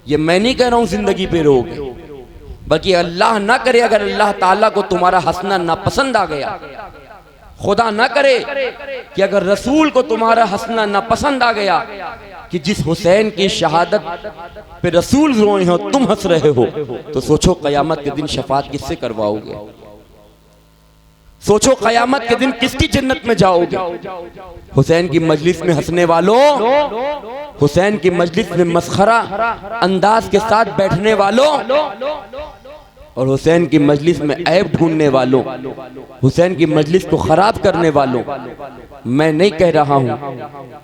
ये मैं नहीं कह रहा हूं जिंदगी पे रोग, बल्कि अल्लाह ना करे अगर अल्लाह ताला को तुम्हारा हंसना नापसंद आ गया, खुदा ना करे कि अगर रसूल को तुम्हारा हंसना नापसंद आ गया कि जिस हुसैन की शहादत पे रसूल रोए हो तुम हंस रहे हो, तो सोचो कयामत के दिन शफात किससे करवाओगे, सोचो कयामत के दिन किसकी जन्नत में जाओगे। हुसैन की मजलिस में हंसने वालों, हुसैन की मजलिस में मस्खरा अंदाज के साथ बैठने वालों, और हुसैन की मजलिस में ऐब ढूंढने वालों, हुसैन की मजलिस को खराब करने वालों, मैं नहीं कह रहा हूं,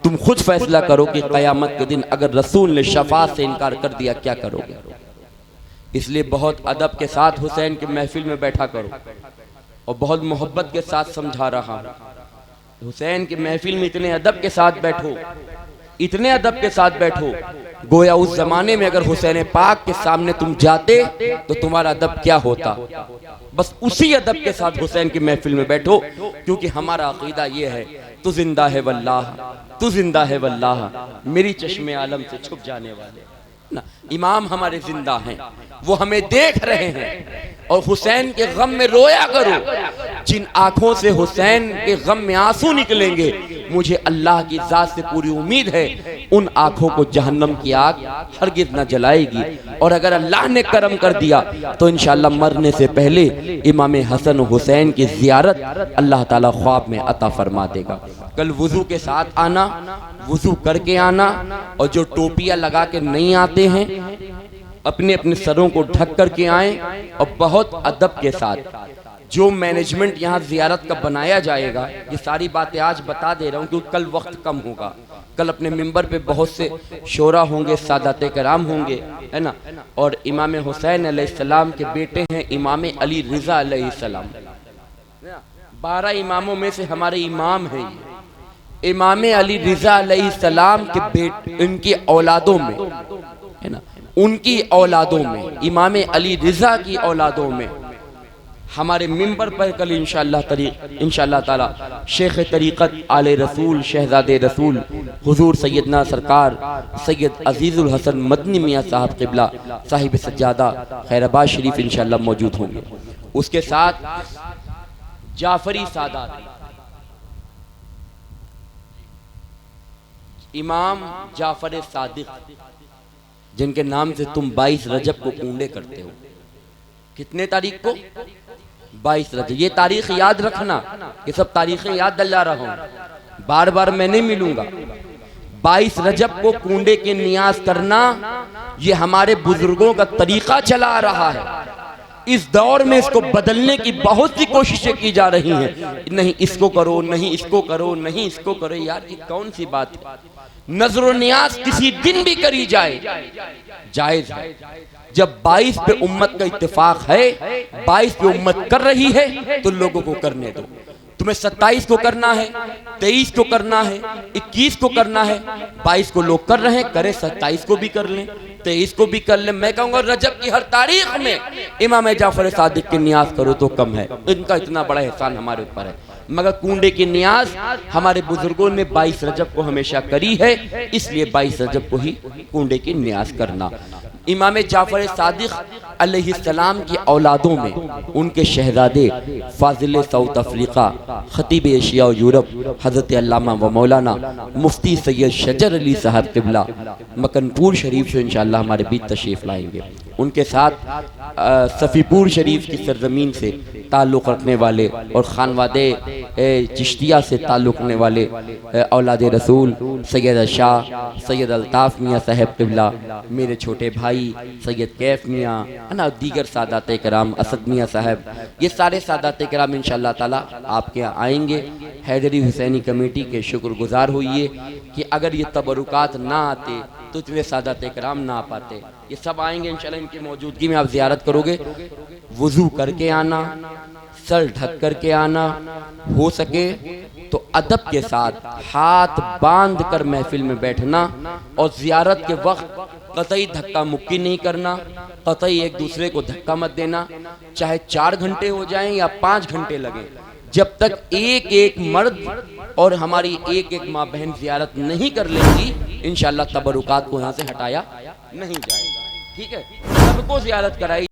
तुम खुद फैसला करो कि कयामत के दिन अगर रसूल ने शफात से इनकार कर दिया क्या करोगे। इसलिए बहुत अदब के साथ हुसैन की महफिल में बैठा करो और बहुत मोहब्बत के साथ समझा रहा हूं। हुसैन की महफिल में इतने अदब के साथ बैठो, इतने अदब के साथ बैठो, गोया उस जमाने में अगर हुसैन पाक के सामने तुम जाते तो तुम्हारा अदब क्या होता। बस उसी अदब के साथ हुसैन की महफिल में बैठो, क्योंकि हमारा अकीदा ये है, तू जिंदा है वल्लाह, तू जिंदा है वल्लाह, मेरी चश्मे आलम से छुप जाने वाले ना। इमाम हमारे जिंदा हैं, वो हमें देख रहे हैं, और हुसैन के गम में रोया करो। जिन आंखों से हुसैन के गम में आंसू निकलेंगे, मुझे अल्लाह की जात से पूरी उम्मीद है उन आंखों को जहन्नम की आग हरगिज न जलाएगी। और अगर अल्लाह ने करम कर दिया तो इंशाअल्लाह मरने से पहले इमाम हसन हुसैन की जियारत अल्लाह ताला ख्वाब में अता फरमा देगा। कल वुजू के साथ आना, वुजू करके आना, और जो टोपियां लगा के नहीं आते हैं अपने अपने सरों को ढक कर के आए, और बहुत अदब के साथ जो मैनेजमेंट यहाँ जियारत का बनाया जाएगा, ये सारी बातें आज बता दे रहा हूँ क्योंकि कल वक्त कम होगा। कल अपने मिंबर पे बहुत से शोरा होंगे, सादाते कराम होंगे, है ना, और इमाम हुसैन अलैहिस्सलाम के बेटे हैं इमाम अली रिजा अलैहिस्सलाम। 12 इमामों में से हमारे इमाम हैं, इमाम अली रिजा अलैहिस्सलाम के इनकी औलादों में है ना, उनकी औलादों में, इमाम अली रिजा की औलादों में हमारे मिंबर पर कल इंशाअल्लाह ताला शेख तरीक़त आले रसूल शहज़ादे रसूल हुजूर सैयदना सरकार सैयद अजीज़ुल हसन मदनी मियाँ साहब क़िबला साहिब सज्जादा खैराबाद शरीफ इंशाअल्लाह मौजूद होंगे। उसके साथ जाफरी सादात, इमाम जाफर सादिक जिनके नाम से तुम 22 रजब को कूंडे करते हो। कितने तारीख को? 22 रजब। ये तारीख याद रखना, ये सब तारीखें याद दिला रहा हूं, बार बार मैं नहीं मिलूंगा। 22 रजब को कूंडे के नियाज करना ये हमारे बुजुर्गों का तरीका चला आ रहा है। इस दौर में इसको बदलने की बहुत सी कोशिशें की जा रही हैं। नहीं इसको करो, नहीं इसको करो, नहीं इसको करो। यार ये कौन सी बात है? नजर नियाज किसी दिन भी करी जाए जायज है। जब 22 पे उम्मत का इत्तेफाक है, 22 पे उम्मत कर रही है तो लोगों को करने दो। तुम्हें 27 को करना है, 23 को करना है, 21 को करना है, 22 को लोग कर रहे हैं, करे 27 को भी कर लें, 23 को भी कर लें। मैं कहूँगा रजब की हर तारीख में इमाम जाफर सादिक के नियाज करो तो कम है। इनका इतना बड़ा एहसान हमारे ऊपर है। मगर कूंडे की नियाज हमारे बुजुर्गों ने 22 रजब को हमेशा करी है, इसलिए 22 रजब को ही कूंडे की नियाज करना। इमाम जाफर सादिक अलैहिस्सलाम की औलादों में उनके शहजादे फाजिल साउथ अफ्रीका खतीब एशिया और यूरोप हज़रत अल्लामा व मौलाना मुफ्ती सैयद शजर अली साहब क़िबला मकनपुर शरीफ से इंशाअल्लाह हमारे बीच तशरीफ़ लाएंगे। उनके साथ सफ़ीपुर शरीफ की सरजमीन से ताल्लुक़ रखने वाले और खानवादे चिश्तिया से ताल्लुक़ रखने वाले औलाद रसूल सैयद शाह सैयद अल्ताफ़ मियाँ साहब क़िबला, मेरे छोटे भाई सैयद कैफ मियाँ है ना, दीगर सादात कराम असद मियाँ साहब, ये सारे सादात कराम इंशाअल्लाह ताला आपके यहाँ आएंगे। हैदरी हुसैनी कमेटी के शुक्रगुजार होइए कि अगर ये तबरुकात ना आते तो इतने सादात कराम ना आ पाते। ये सब आएंगे इंशाअल्लाह, इनकी मौजूदगी में आप ज़ियारत करोगे। वुज़ू करके आना, सर ढक करके आना, हो सके तो अदब के साथ हाथ बांध कर महफिल में बैठना और ज़ियारत के वक्त कतई धक्का मुक्की नहीं करना, कतई एक दूसरे को धक्का मत देना। चाहे 4 घंटे हो जाएं या 5 घंटे लगे, जब तक एक एक मर्द और हमारी एक एक माँ बहन ज़ियारत नहीं कर लेंगी इंशाअल्लाह तबरुकात को यहाँ से हटाया नहीं जाएगा। ठीक है, सबको ज़ियारत कराई।